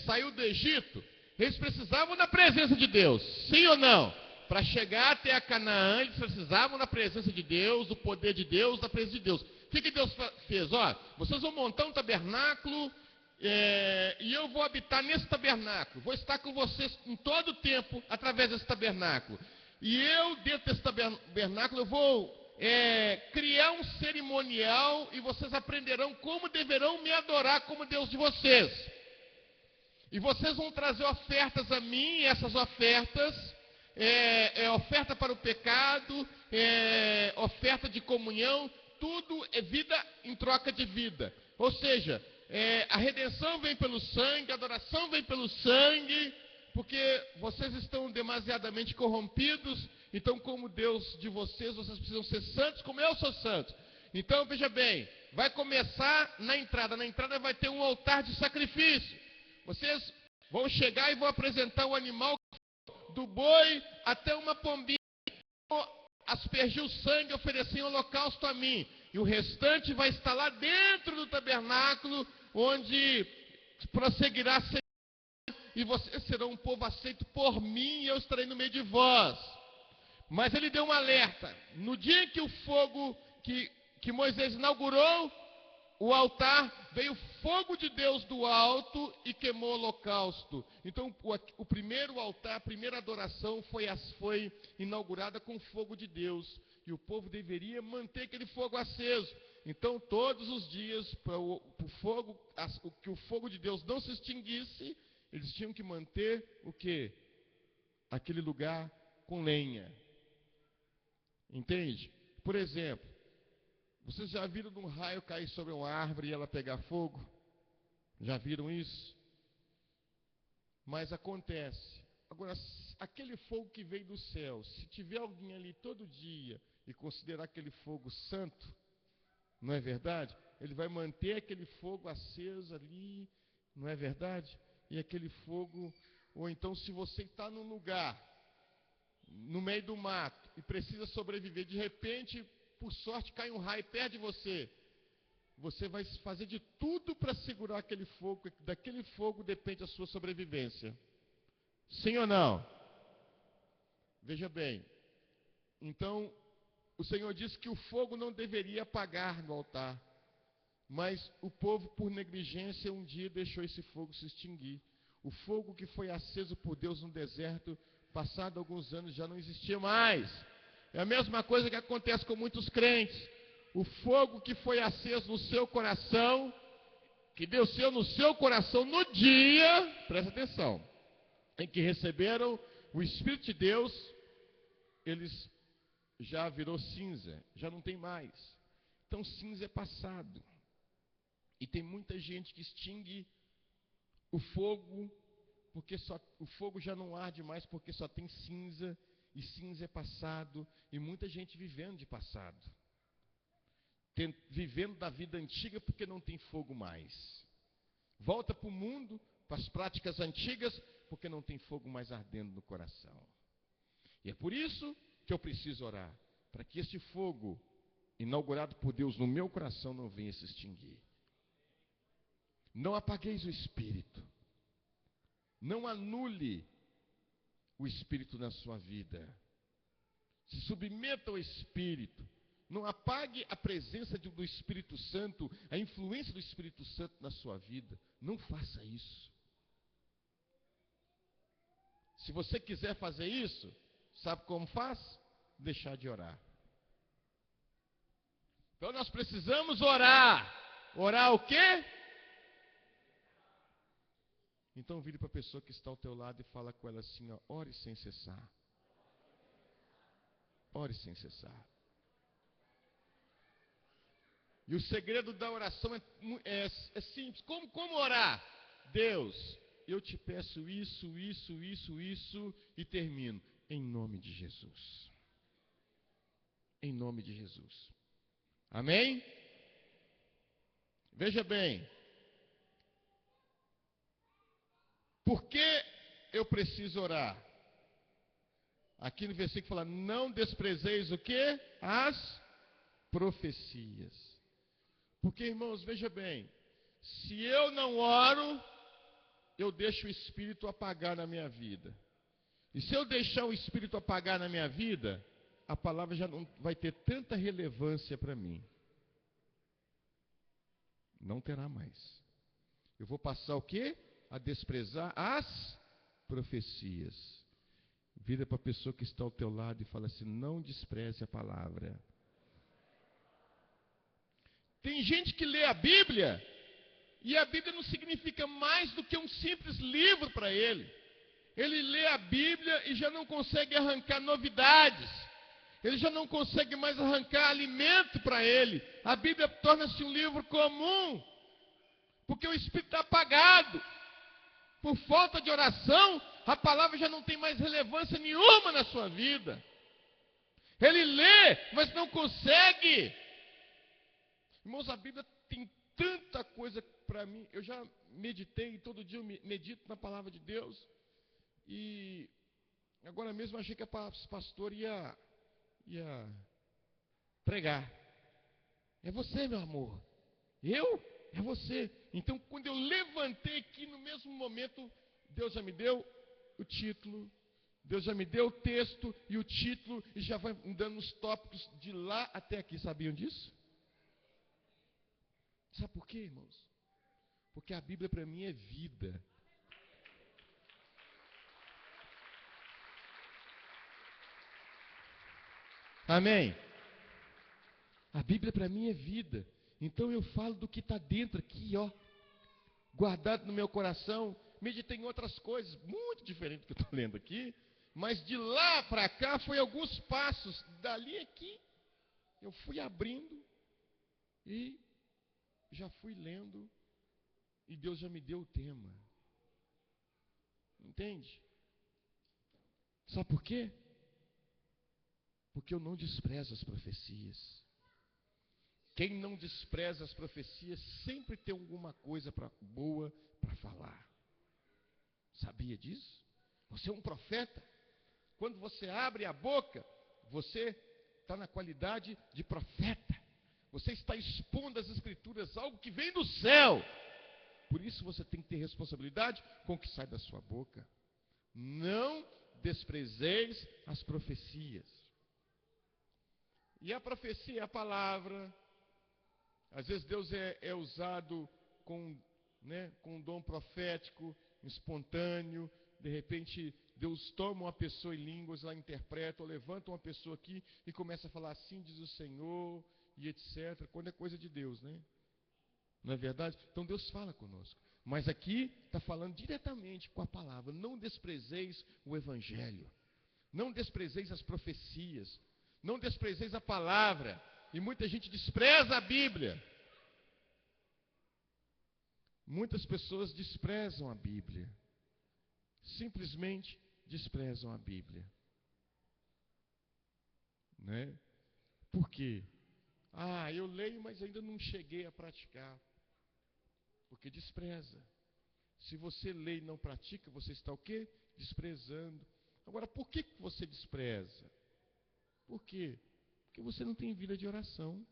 saiu do Egito, eles precisavam da presença de Deus, sim ou não? para chegar até a Canaã, eles precisavam da presença de Deus, do poder de Deus, da presença de Deus. O que Deus fez? Ó, vocês vão montar um tabernáculo, e eu vou habitar nesse tabernáculo. Vou estar com vocês em todo o tempo através desse tabernáculo. E eu, dentro desse tabernáculo, eu vou criar um cerimonial e vocês aprenderão como deverão me adorar como Deus de vocês. E vocês vão trazer ofertas a mim, e essas ofertas oferta para o pecado, oferta de comunhão, tudo é vida em troca de vida. Ou seja, a redenção vem pelo sangue, a adoração vem pelo sangue, porque vocês estão demasiadamente corrompidos. Então, como Deus de vocês, vocês precisam ser santos como eu sou santo. Então, veja bem, vai começar na entrada. Na entrada vai ter um altar de sacrifício. Vocês vão chegar e vão apresentar o animal, do boi até uma pombinha, aspergir o sangue e oferecer em holocausto a mim. E o restante vai estar lá dentro do tabernáculo, onde prosseguirá e vocês serão um povo aceito por mim, e eu estarei no meio de vós. Mas ele deu um alerta. No dia que o fogo, que Moisés inaugurou o altar, veio fogo de Deus do alto e queimou o holocausto. Então, o primeiro altar, a primeira adoração foi inaugurada com fogo de Deus. E o povo deveria manter aquele fogo aceso. Então, todos os dias, para que o fogo de Deus não se extinguisse, eles tinham que manter o quê? Aquele lugar com lenha. Entende? Por exemplo, vocês já viram um raio cair sobre uma árvore e ela pegar fogo? Já viram isso? Mas acontece. Agora, aquele fogo que vem do céu, se tiver alguém ali todo dia e considerar aquele fogo santo, não é verdade? Ele vai manter aquele fogo aceso ali, não é verdade? E aquele fogo, ou então se você está num lugar, no meio do mato, e precisa sobreviver, de repente, por sorte, cai um raio perto de você. Você vai fazer de tudo para segurar aquele fogo, daquele fogo depende a sua sobrevivência. Sim ou não? Veja bem, então, o Senhor disse que o fogo não deveria apagar no altar, mas o povo, por negligência, um dia deixou esse fogo se extinguir. O fogo que foi aceso por Deus no deserto, passado alguns anos, já não existia mais. É a mesma coisa que acontece com muitos crentes. O fogo que foi aceso no seu coração, que desceu no seu coração no dia, presta atenção, em que receberam o Espírito de Deus, eles já virou cinza, já não tem mais. Então cinza é passado. E tem muita gente que extingue o fogo, porque o fogo já não arde mais, porque só tem cinza, e cinza é passado, e muita gente vivendo de passado. Vivendo da vida antiga porque não tem fogo mais. Volta para o mundo, para as práticas antigas, porque não tem fogo mais ardendo no coração. E é por isso que eu preciso orar, para que este fogo, inaugurado por Deus no meu coração, não venha se extinguir. Não apagueis o Espírito. Não anule o Espírito na sua vida. Se submeta ao Espírito. Não apague a presença do Espírito Santo, a influência do Espírito Santo na sua vida. Não faça isso. Se você quiser fazer isso, sabe como faz? Deixar de orar. Então nós precisamos orar. Orar o quê? Então vire para a pessoa que está ao teu lado e fala com ela assim, ó, ore sem cessar. Ore sem cessar. E o segredo da oração é simples. Como orar? Deus, eu te peço isso, e termino. Em nome de Jesus. Em nome de Jesus. Amém? Veja bem. Por que eu preciso orar? Aqui no versículo fala, não desprezeis o quê? As profecias. Porque, irmãos, veja bem, se eu não oro, eu deixo o Espírito apagar na minha vida. E se eu deixar o Espírito apagar na minha vida, a palavra já não vai ter tanta relevância para mim. Não terá mais. Eu vou passar o quê? A desprezar as profecias. Vira para a pessoa que está ao teu lado e fala assim: não despreze a palavra. Tem gente que lê a Bíblia, e a Bíblia não significa mais do que um simples livro para ele. Ele lê a Bíblia e já não consegue arrancar novidades. Ele já não consegue mais arrancar alimento para ele. A Bíblia torna-se um livro comum, porque o Espírito está apagado. Por falta de oração, a palavra já não tem mais relevância nenhuma na sua vida. Ele lê, mas não consegue. Irmãos, a Bíblia tem tanta coisa para mim. Eu já meditei, todo dia eu medito na palavra de Deus. E agora mesmo eu achei que a pastor ia pregar. É você, meu amor. Eu? É você. Então, quando eu levantei aqui, no mesmo momento, Deus já me deu o título, Deus já me deu o texto e o título, e já vai dando os tópicos de lá até aqui. Sabiam disso? Sabe por quê, irmãos? Porque a Bíblia para mim é vida. Amém? A Bíblia para mim é vida. Então eu falo do que está dentro aqui, ó, guardado no meu coração. Meditei em outras coisas, muito diferentes do que eu estou lendo aqui. Mas de lá para cá foi alguns passos. Dali aqui, eu fui abrindo e já fui lendo. E Deus já me deu o tema. Entende? Sabe por quê? Porque eu não desprezo as profecias. Quem não despreza as profecias sempre tem alguma coisa boa para falar. Sabia disso? Você é um profeta. Quando você abre a boca, você está na qualidade de profeta. Você está expondo às Escrituras algo que vem do céu. Por isso você tem que ter responsabilidade com o que sai da sua boca. Não desprezeis as profecias. E a profecia é a palavra. Às vezes Deus é usado com um dom profético, espontâneo. De repente Deus toma uma pessoa em línguas, lá interpreta, ou levanta uma pessoa aqui e começa a falar assim, diz o Senhor, e etc. Quando é coisa de Deus, né? Não é verdade? Então Deus fala conosco. Mas aqui está falando diretamente com a palavra. Não desprezeis o Evangelho. Não desprezeis as profecias. Não desprezeis a palavra. E muita gente despreza a Bíblia. Muitas pessoas desprezam a Bíblia. Simplesmente desprezam a Bíblia. Né? Por quê? Eu leio, mas ainda não cheguei a praticar. Porque despreza. Se você lê e não pratica, você está o quê? Desprezando. Agora, por que você despreza? Por quê? Porque você não tem vida de oração.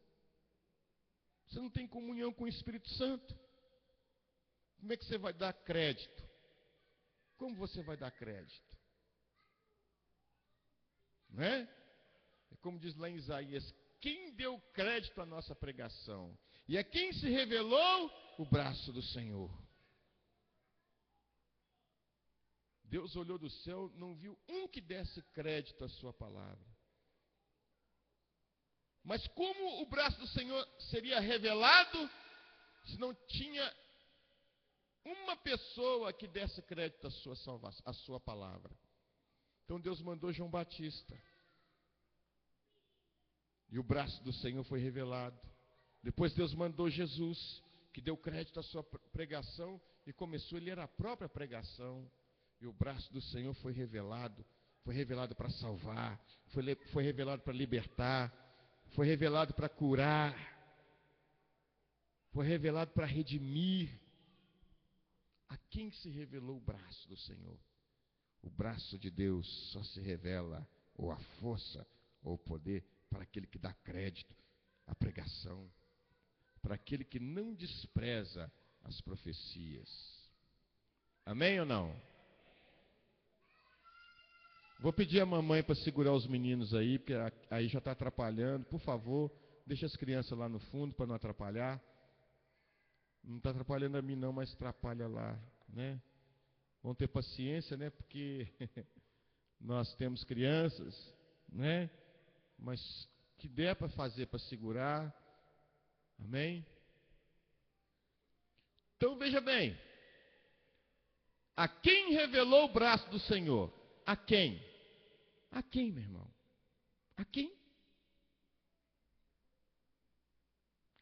Você não tem comunhão com o Espírito Santo. Como é que você vai dar crédito? Como você vai dar crédito? Não é? É como diz lá em Isaías: quem deu crédito à nossa pregação? E a quem se revelou o braço do Senhor? Deus olhou do céu, não viu um que desse crédito à sua palavra. Mas como o braço do Senhor seria revelado se não tinha uma pessoa que desse crédito à sua salvação, à sua palavra? Então Deus mandou João Batista. E o braço do Senhor foi revelado. Depois Deus mandou Jesus, que deu crédito à sua pregação e começou, ele era a própria pregação. E o braço do Senhor foi revelado para salvar, foi revelado para libertar, foi revelado para curar, foi revelado para redimir. A quem se revelou o braço do Senhor? O braço de Deus só se revela, ou a força, ou o poder, para aquele que dá crédito à pregação, para aquele que não despreza as profecias. Amém ou não? Vou pedir a mamãe para segurar os meninos aí, porque aí já está atrapalhando. Por favor, deixa as crianças lá no fundo para não atrapalhar. Não está atrapalhando a mim não, mas atrapalha lá, né? Vão ter paciência, né? Porque nós temos crianças, né? Mas que der para fazer para segurar. Amém? Então veja bem. A quem revelou o braço do Senhor? A quem? A quem, meu irmão? A quem?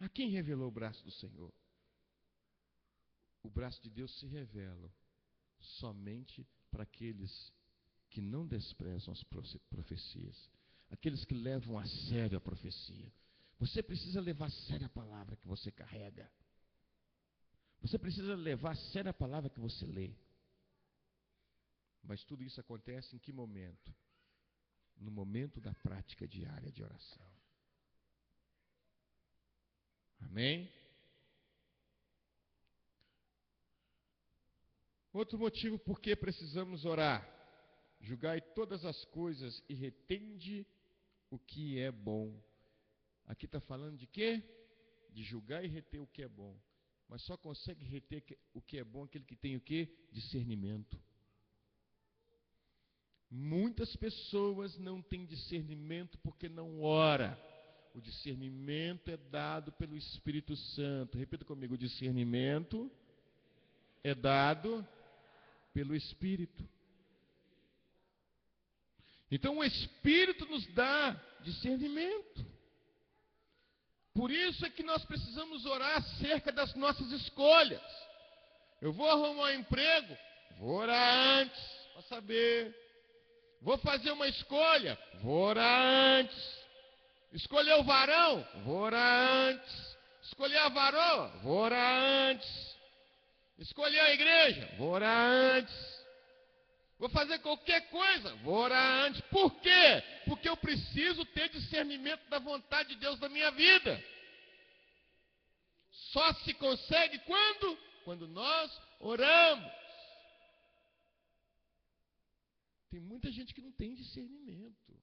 A quem revelou o braço do Senhor? O braço de Deus se revela somente para aqueles que não desprezam as profecias, aqueles que levam a sério a profecia. Você precisa levar a sério a palavra que você carrega. Você precisa levar a sério a palavra que você lê. Mas tudo isso acontece em que momento? No momento da prática diária de oração. Amém? Outro motivo por que precisamos orar. Julgai todas as coisas e retende o que é bom. Aqui está falando de quê? De julgar e reter o que é bom. Mas só consegue reter o que é bom aquele que tem o quê? Discernimento. Muitas pessoas não têm discernimento porque não ora. O discernimento é dado pelo Espírito Santo. Repita comigo, o discernimento é dado pelo Espírito. Então o Espírito nos dá discernimento. Por isso é que nós precisamos orar acerca das nossas escolhas. Eu vou arrumar um emprego? Vou orar antes, para saber. Vou fazer uma escolha? Vou orar antes. Escolher o varão? Vou orar antes. Escolher a varoa? Vou orar antes. Escolher a igreja? Vou orar antes. Vou fazer qualquer coisa? Vou orar antes. Por quê? Porque eu preciso ter discernimento da vontade de Deus na minha vida. Só se consegue quando? Quando nós oramos. Tem muita gente que não tem discernimento.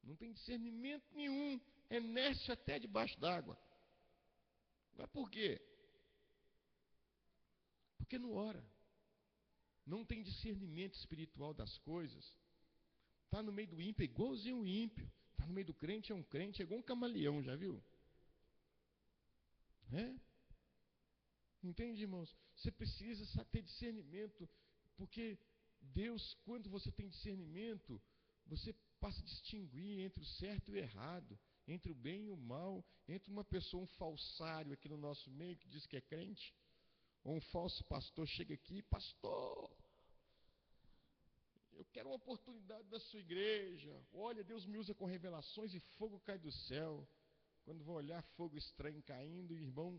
Não tem discernimento nenhum. É nércio até debaixo d'água. Mas por quê? Porque não ora. Não tem discernimento espiritual das coisas. Está no meio do ímpio, é igualzinho o ímpio. Está no meio do crente, é um crente, é igual um camaleão, já viu? É? Entende, irmãos? Você precisa ter discernimento, porque Deus, quando você tem discernimento, você passa a distinguir entre o certo e o errado, entre o bem e o mal, entre uma pessoa, um falsário aqui no nosso meio, que diz que é crente, ou um falso pastor chega aqui, pastor, eu quero uma oportunidade da sua igreja. Olha, Deus me usa com revelações e fogo cai do céu. Quando vou olhar, fogo estranho caindo, irmão,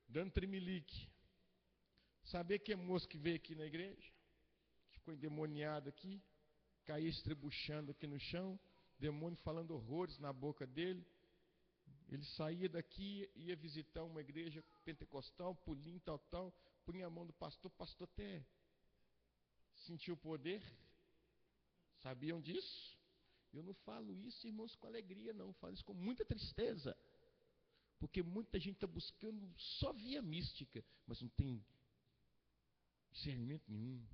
dando tremelique. Saber que é moço que veio aqui na igreja, que ficou endemoniado aqui, caiu estrebuchando aqui no chão, demônio falando horrores na boca dele. Ele saía daqui, ia visitar uma igreja pentecostal, pulinho, tal, punha a mão do pastor, pastor até sentiu o poder. Sabiam disso? Eu não falo isso, irmãos, com alegria, não. Eu falo isso com muita tristeza. Porque muita gente está buscando só via mística, mas não tem discernimento nenhum.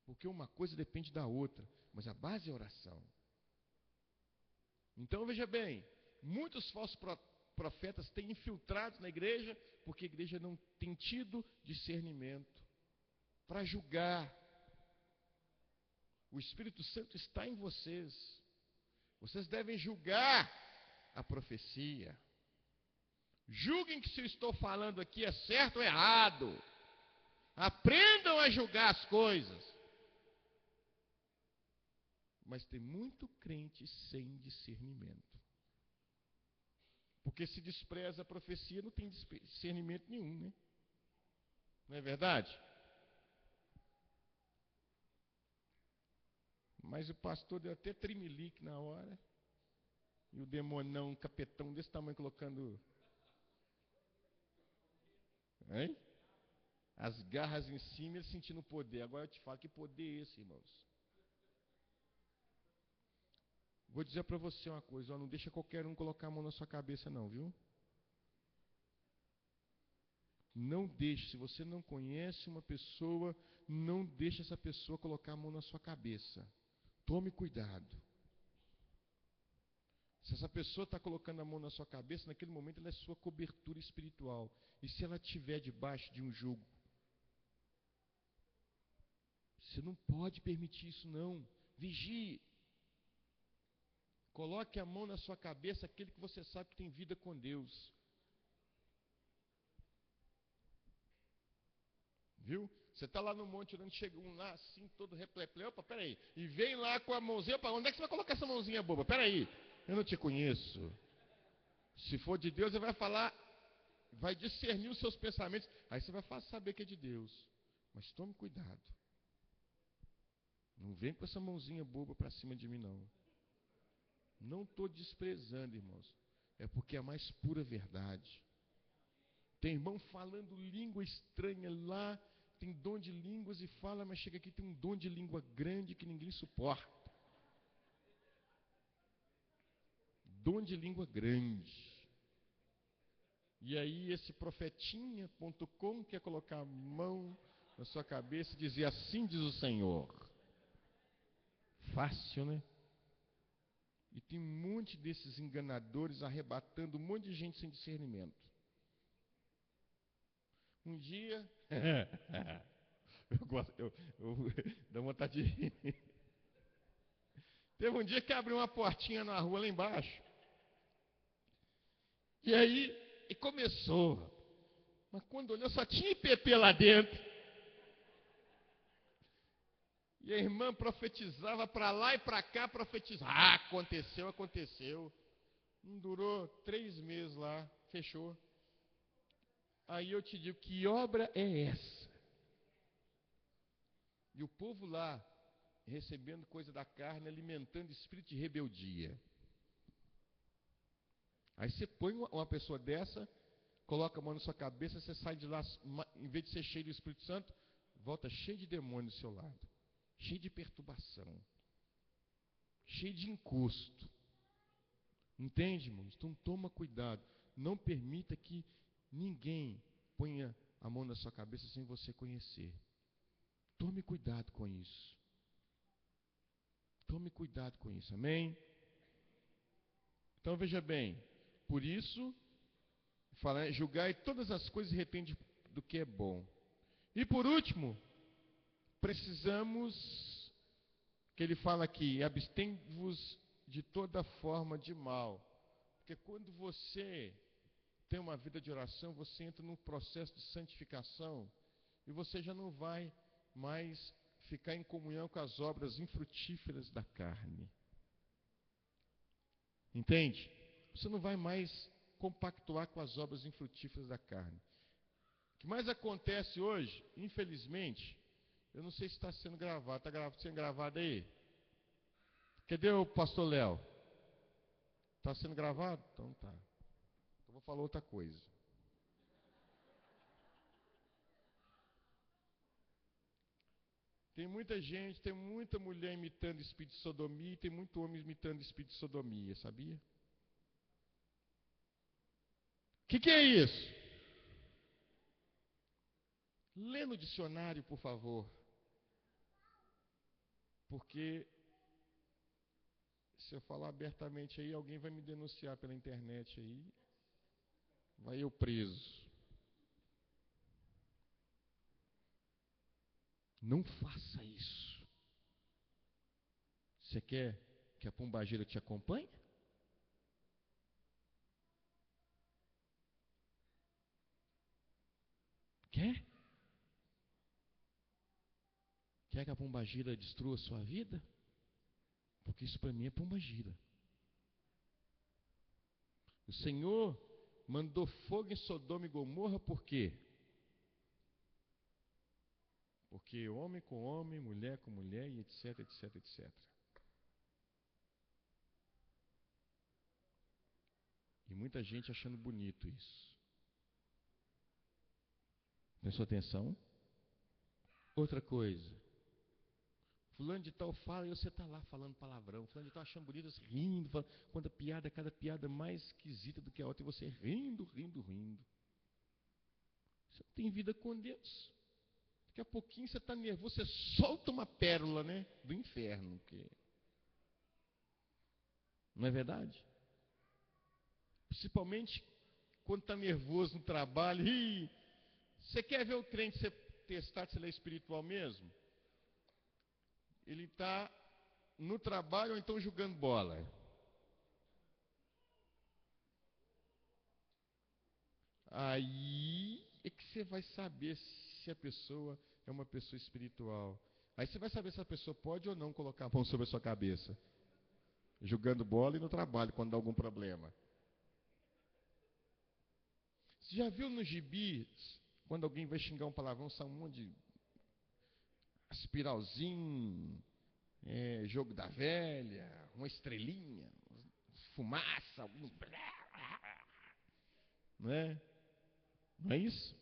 Porque uma coisa depende da outra, mas a base é a oração. Então, veja bem, muitos falsos profetas têm infiltrados na igreja, porque a igreja não tem tido discernimento para julgar. O Espírito Santo está em vocês. Vocês devem julgar a profecia. Julguem que se eu estou falando aqui é certo ou errado. Aprendam a julgar as coisas. Mas tem muito crente sem discernimento. Porque se despreza a profecia, não tem discernimento nenhum, né? Não é verdade? Mas o pastor deu até tremelique na hora. E o demonão, um capetão desse tamanho, colocando... Hein? as garras em cima, ele sentindo poder. Agora eu te falo, que poder é esse, irmãos? Vou dizer para você uma coisa, ó, não deixa qualquer um colocar a mão na sua cabeça não, viu? Não deixe, se você não conhece uma pessoa, não deixe essa pessoa colocar a mão na sua cabeça. Tome cuidado. Se essa pessoa está colocando a mão na sua cabeça, naquele momento ela é sua cobertura espiritual. E se ela estiver debaixo de um jugo? Você não pode permitir isso não. Vigie. Coloque a mão na sua cabeça aquele que você sabe que tem vida com Deus. Viu? Você está lá no monte orando, chega um lá assim, todo repleple. Opa, peraí. E vem lá com a mãozinha. Opa, onde é que você vai colocar essa mãozinha boba? Peraí. Eu não te conheço. Se for de Deus, ele vai falar, vai discernir os seus pensamentos. Aí você vai saber que é de Deus. Mas tome cuidado. Não vem com essa mãozinha boba para cima de mim, não. Não estou desprezando, irmãos. É porque é a mais pura verdade. Tem irmão falando língua estranha lá, tem dom de línguas e fala, mas chega aqui tem um dom de língua grande que ninguém suporta. Dom de língua grande. E aí esse profetinha.com quer colocar a mão na sua cabeça e dizer assim diz o Senhor. Fácil, né? E tem um monte desses enganadores arrebatando um monte de gente sem discernimento. Um dia, eu dá vontade de rir. Teve um dia que abriu uma portinha na rua lá embaixo. E aí, e começou. Mas quando olhou, só tinha IPP lá dentro. E a irmã profetizava para lá e para cá, profetizava. Ah, aconteceu. Não durou 3 meses lá, fechou. Aí eu te digo, que obra é essa? E o povo lá, recebendo coisa da carne, alimentando espírito de rebeldia. Aí você põe uma pessoa dessa, coloca a mão na sua cabeça, você sai de lá, em vez de ser cheio do Espírito Santo, volta cheio de demônio do seu lado. Cheio de perturbação. Cheio de encosto. Entende, irmãos? Então toma cuidado. Não permita que ninguém ponha a mão na sua cabeça sem você conhecer. Tome cuidado com isso. Tome cuidado com isso. Amém? Então veja bem. Por isso, julgai todas as coisas e retende do que é bom. E por último, precisamos, que ele fala aqui, abstém-vos de toda forma de mal. Porque quando você tem uma vida de oração, você entra num processo de santificação e você já não vai mais ficar em comunhão com as obras infrutíferas da carne. Entende? Você não vai mais compactuar com as obras infrutíferas da carne. O que mais acontece hoje, infelizmente, eu não sei se está sendo gravado. Está sendo gravado aí? Cadê o pastor Léo? Está sendo gravado? Então tá. Eu vou falar outra coisa. Tem muita gente, tem muita mulher imitando espírito de sodomia e tem muito homem imitando espírito de sodomia, sabia? O que é isso? Lê no dicionário, por favor. Porque se eu falar abertamente aí, alguém vai me denunciar pela internet aí. Vai eu preso. Não faça isso. Você quer que a pombagira te acompanhe? Quer? Quer que a pombagira destrua a sua vida? Porque isso para mim é pombagira. O Senhor mandou fogo em Sodoma e Gomorra por quê? Porque homem com homem, mulher com mulher e etc, etc, etc. E muita gente achando bonito isso. Prestou atenção? Outra coisa. Fulano de tal fala e você está lá falando palavrão. Fulano de tal achando bonito, você rindo, falando, quando a piada, cada piada mais esquisita do que a outra, e você rindo. Você não tem vida com Deus. Daqui a pouquinho você está nervoso, você solta uma pérola, né? Do inferno. Não é verdade? Principalmente quando está nervoso no trabalho. Você quer ver o crente testar se ele é espiritual mesmo? Ele está no trabalho ou então jogando bola. Aí é que você vai saber se a pessoa é uma pessoa espiritual. Aí você vai saber se a pessoa pode ou não colocar a mão sobre a sua cabeça. Jogando bola e no trabalho, quando dá algum problema. Você já viu no gibi, quando alguém vai xingar um palavrão, sai um monte de espiralzinho, jogo da velha, uma estrelinha, fumaça, não é? Não é isso?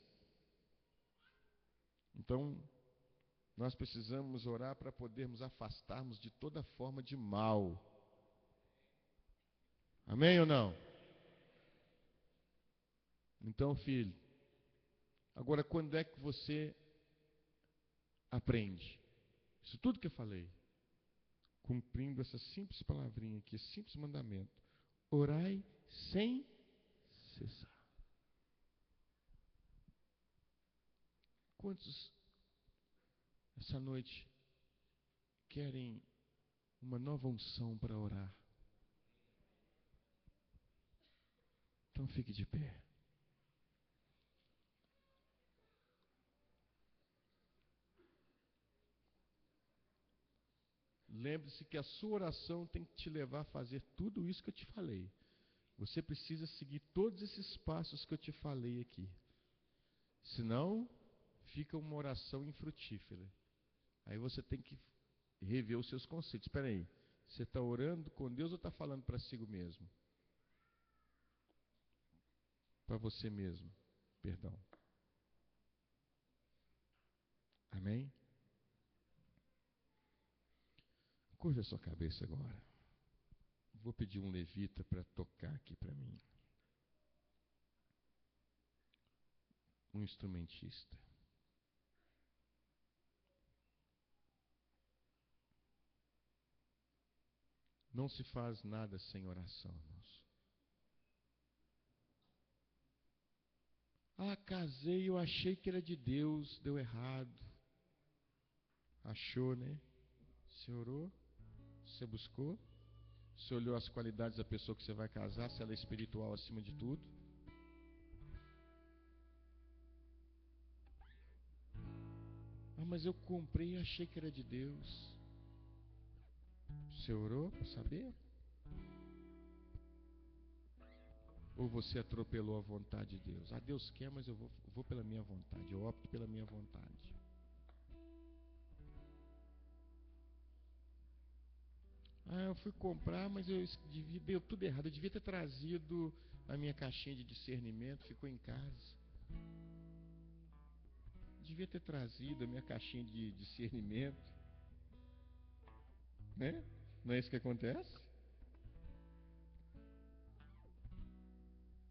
Então, nós precisamos orar para podermos afastarmos de toda forma de mal. Amém ou não? Então, filho, agora quando é que você aprende? Isso tudo que eu falei, cumprindo essa simples palavrinha aqui, esse simples mandamento. Orai sem cessar. Quantos essa noite querem uma nova unção para orar? Então fique de pé. Lembre-se que a sua oração tem que te levar a fazer tudo isso que eu te falei. Você precisa seguir todos esses passos que eu te falei aqui. Senão, fica uma oração infrutífera. Aí você tem que rever os seus conceitos. Espera aí, você está orando com Deus ou está falando para si mesmo? Para você mesmo, perdão. Amém? Curva a sua cabeça agora. Vou pedir um levita para tocar aqui para mim. Um instrumentista. Não se faz nada sem oração, irmãos. Casei, eu achei que era de Deus, deu errado. Achou, né? Você orou? Você buscou? Você olhou as qualidades da pessoa que você vai casar, se ela é espiritual acima de tudo? Mas eu comprei e achei que era de Deus. Você orou para saber? Ou você atropelou a vontade de Deus? Deus quer, mas eu vou pela minha vontade. Eu opto pela minha vontade. Eu fui comprar, mas deu tudo errado. Eu devia ter trazido a minha caixinha de discernimento, ficou em casa. Devia ter trazido a minha caixinha de discernimento. Né? Não é isso que acontece?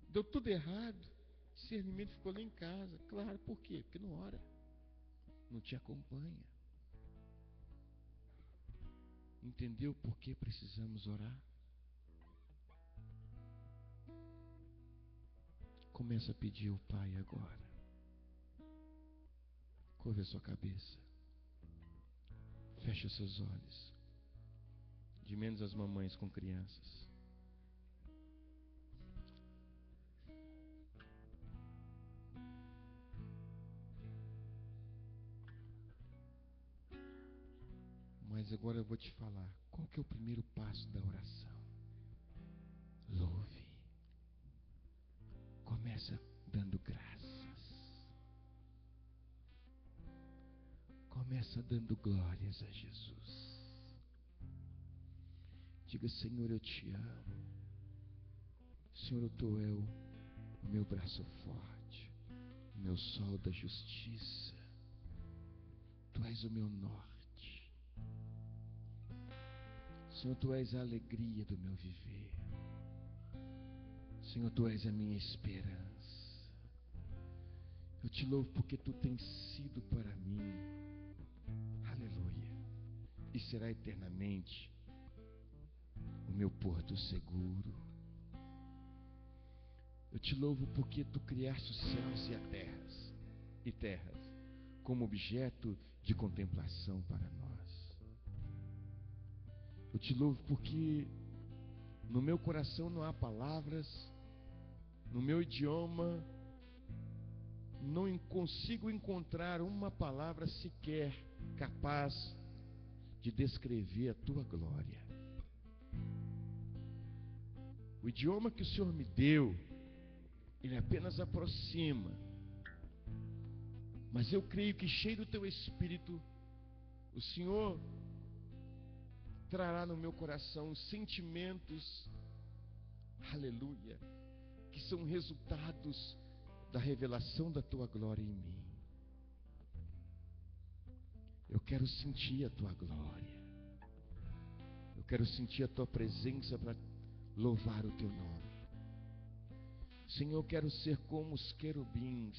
Deu tudo errado. Discernimento ficou lá em casa. Claro, por quê? Porque não ora. Não te acompanha. Entendeu por que precisamos orar? Começa a pedir ao Pai agora. Curva a sua cabeça. Fecha seus olhos. De menos as mamães com crianças. Mas agora eu vou te falar, qual que é o primeiro passo da oração? Louve. Começa dando graças. Começa dando glórias a Jesus. Diga, Senhor, eu te amo. Senhor, Tu és o meu braço forte, o meu sol da justiça. Tu és o meu norte. Senhor, Tu és a alegria do meu viver. Senhor, Tu és a minha esperança. Eu te louvo porque Tu tens sido para mim, aleluia, e será eternamente o meu porto seguro. Eu te louvo porque Tu criaste os céus e terras como objeto de contemplação para nós. Eu te louvo porque no meu coração não há palavras, no meu idioma não consigo encontrar uma palavra sequer capaz de descrever a Tua glória. O idioma que o Senhor me deu, ele apenas aproxima, mas eu creio que cheio do Teu Espírito, o Senhor trará no meu coração sentimentos, aleluia, que são resultados da revelação da Tua glória em mim. Eu quero sentir a Tua glória, eu quero sentir a Tua presença para louvar o Teu nome. Senhor, eu quero ser como os querubins,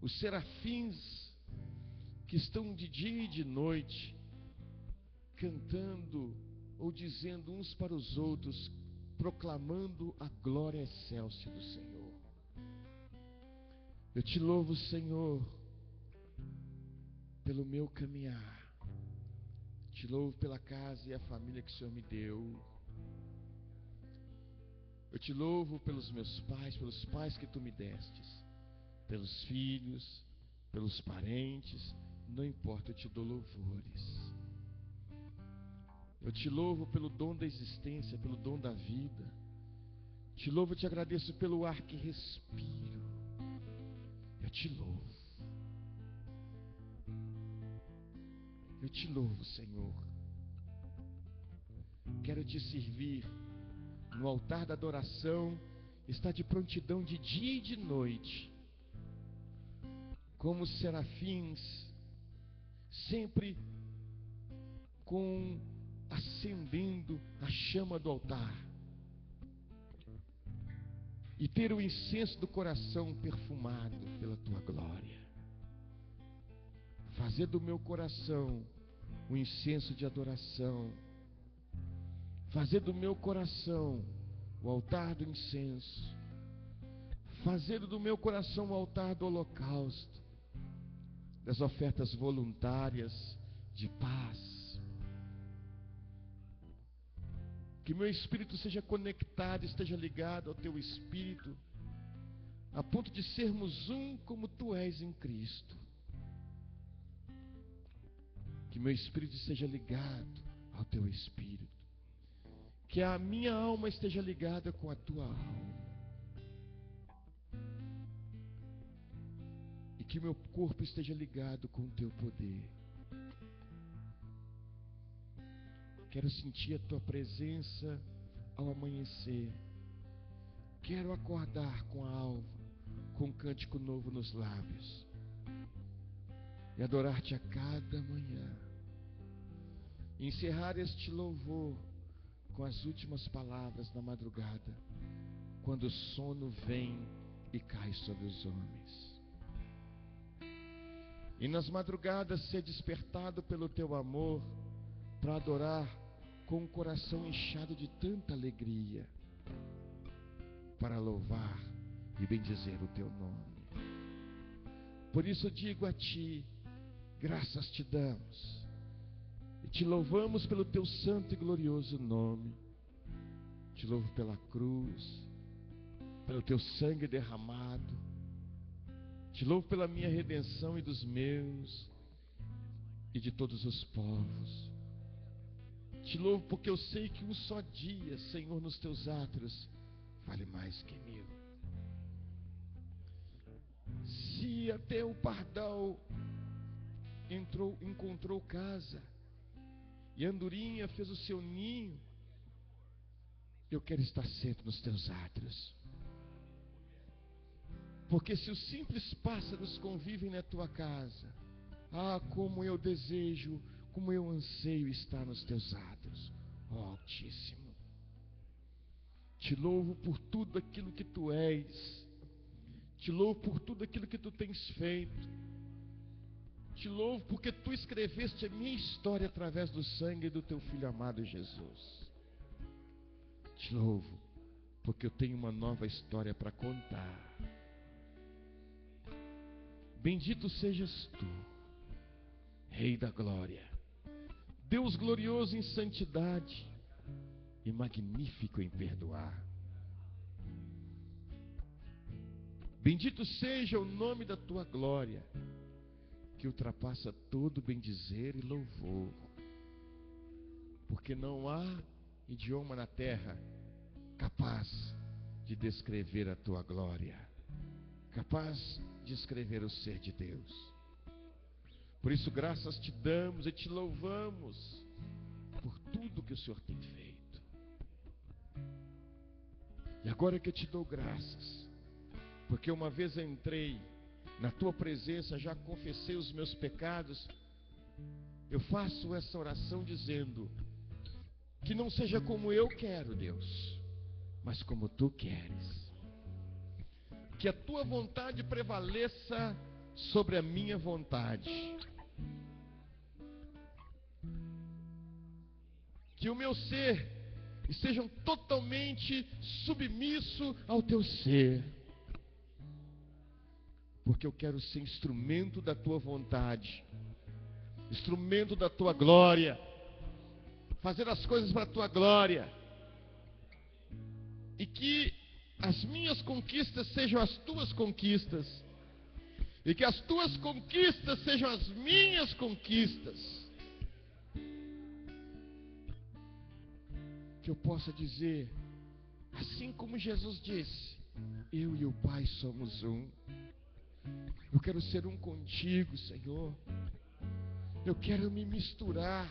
os serafins que estão de dia e de noite cantando ou dizendo uns para os outros, proclamando a glória excelsa do Senhor. Eu te louvo, Senhor, pelo meu caminhar. Te louvo pela casa e a família que o Senhor me deu. Eu te louvo pelos meus pais, pelos pais que Tu me destes, pelos filhos, pelos parentes, não importa, eu te dou louvores. Eu te louvo pelo dom da existência, pelo dom da vida. Te louvo e te agradeço pelo ar que respiro. Eu te louvo. Eu te louvo, Senhor. Quero te servir no altar da adoração, está de prontidão de dia e de noite, como os serafins, sempre acendendo a chama do altar, e ter o incenso do coração perfumado pela Tua glória. Fazer do meu coração um incenso de adoração, fazer do meu coração o altar do incenso, fazer do meu coração o altar do holocausto, das ofertas voluntárias de paz. Que meu espírito seja conectado, esteja ligado ao Teu Espírito, a ponto de sermos um como Tu és em Cristo. Que meu espírito esteja ligado ao Teu Espírito, que a minha alma esteja ligada com a Tua alma, e que meu corpo esteja ligado com o Teu poder. Quero sentir a Tua presença ao amanhecer. Quero acordar com a alva, com um cântico novo nos lábios, e adorar-Te a cada manhã. Encerrar este louvor com as últimas palavras na madrugada, quando o sono vem e cai sobre os homens. E nas madrugadas ser despertado pelo Teu amor, para adorar com o coração inchado de tanta alegria, para louvar e bendizer o Teu nome. Por isso digo a Ti, graças Te damos, e Te louvamos pelo Teu santo e glorioso nome. Te louvo pela cruz, pelo Teu sangue derramado. Te louvo pela minha redenção e dos meus e de todos os povos. Te louvo porque eu sei que um só dia, Senhor, nos Teus átrios vale mais que 1000. Se até o pardal encontrou casa e a andorinha fez o seu ninho, eu quero estar sempre nos Teus átrios. Porque se os simples pássaros convivem na Tua casa, Ah, como eu desejo, como eu anseio estar nos teus atos, ó Altíssimo. Te louvo por tudo aquilo que tu és. Te louvo por tudo aquilo que tu tens feito. Te louvo porque tu escreveste a minha história através do sangue do teu Filho amado Jesus. Te louvo porque eu tenho uma nova história para contar. Bendito sejas tu, Rei da glória, Deus glorioso em santidade e magnífico em perdoar. Bendito seja o nome da tua glória, que ultrapassa todo bendizer e louvor, porque não há idioma na terra capaz de descrever a tua glória, capaz de escrever o ser de Deus. Por isso graças te damos e te louvamos por tudo que o Senhor tem feito. E agora que eu te dou graças, porque uma vez eu entrei na tua presença, já confessei os meus pecados, eu faço essa oração dizendo: que não seja como eu quero, Deus, mas como tu queres. Que a tua vontade prevaleça sobre a minha vontade. Que o meu ser esteja totalmente submisso ao teu ser. Porque eu quero ser instrumento da tua vontade, instrumento da tua glória, fazer as coisas para a tua glória. E que as minhas conquistas sejam as tuas conquistas, e que as tuas conquistas sejam as minhas conquistas. Que eu possa dizer, assim como Jesus disse: eu e o Pai somos um. Eu quero ser um contigo, Senhor. Eu quero me misturar,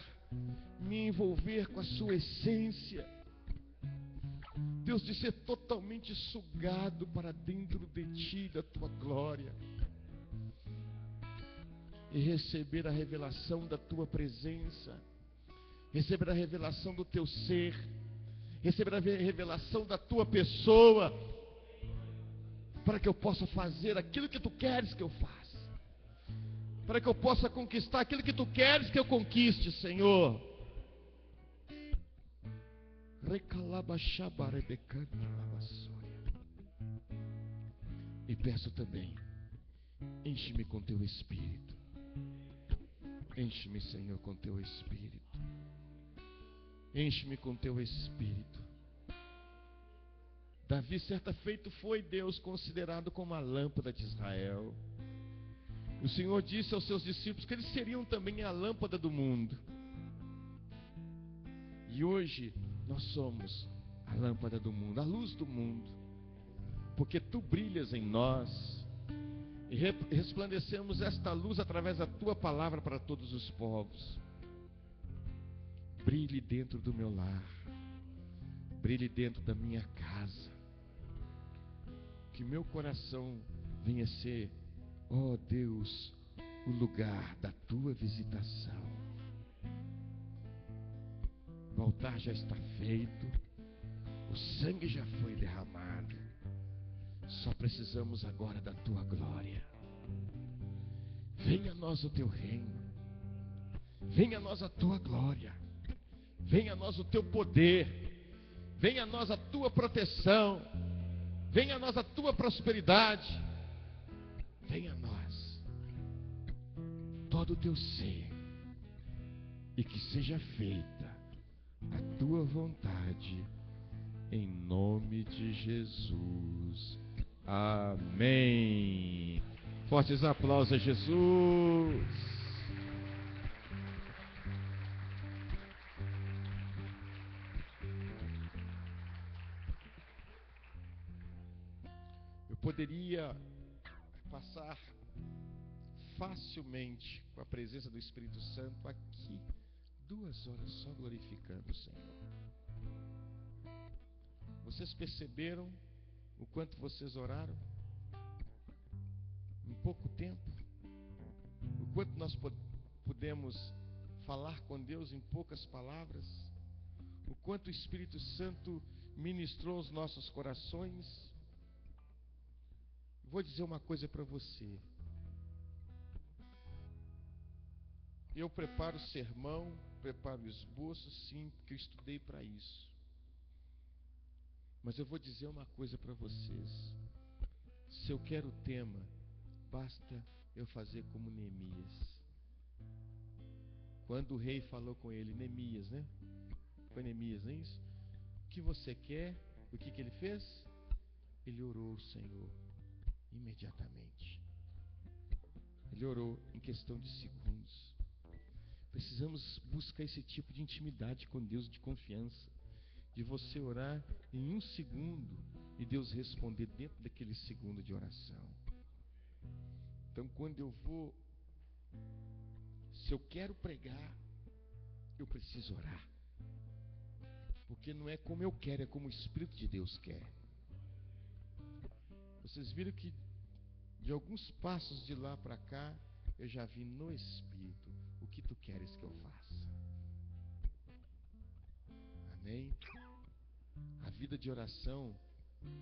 me envolver com a sua essência. Deus, de ser totalmente sugado para dentro de ti, da tua glória, e receber a revelação da tua presença, receber a revelação do teu ser, receber a revelação da tua pessoa, para que eu possa fazer aquilo que tu queres que eu faça, para que eu possa conquistar aquilo que tu queres que eu conquiste, Senhor. E peço também, enche-me com teu Espírito. Enche-me, Senhor, com teu Espírito. Enche-me com teu Espírito. Davi, certa feita, foi, Deus, considerado como a lâmpada de Israel. O Senhor disse aos seus discípulos que eles seriam também a lâmpada do mundo. E hoje nós somos a lâmpada do mundo, a luz do mundo, porque tu brilhas em nós e resplandecemos esta luz através da tua palavra para todos os povos. Brilhe dentro do meu lar, brilhe dentro da minha casa, que meu coração venha ser, ó Deus, o lugar da tua visitação. O altar já está feito, o sangue já foi derramado, só precisamos agora da tua glória. Venha a nós o teu reino, venha a nós a tua glória, venha a nós o teu poder, venha a nós a tua proteção, venha a nós a tua prosperidade, venha a nós todo o teu ser, e que seja feita a tua vontade, em nome de Jesus. Amém. Fortes aplausos a Jesus. Eu poderia passar facilmente com a presença do Espírito Santo aqui 2 horas só glorificando o Senhor. Vocês perceberam o quanto vocês oraram? Em pouco tempo, o quanto nós pudemos falar com Deus em poucas palavras, o quanto o Espírito Santo ministrou os nossos corações. Vou dizer uma coisa para você. Eu preparo o sermão, preparo o esboço, sim, porque eu estudei para isso. Mas eu vou dizer uma coisa para vocês. Se eu quero o tema, basta eu fazer como Neemias. Quando o rei falou com ele, Neemias, né? Foi Neemias, não é isso? O que você quer? O que ele fez? Ele orou ao Senhor imediatamente. Ele orou em questão de segundos. Precisamos buscar esse tipo de intimidade com Deus, de confiança, de você orar em um segundo e Deus responder dentro daquele segundo de oração. Então, quando eu vou, se eu quero pregar, eu preciso orar, porque não é como eu quero, é como o Espírito de Deus quer. Vocês viram que de alguns passos de lá para cá, eu já vi no Espírito: o que tu queres que eu faça? Amém? A vida de oração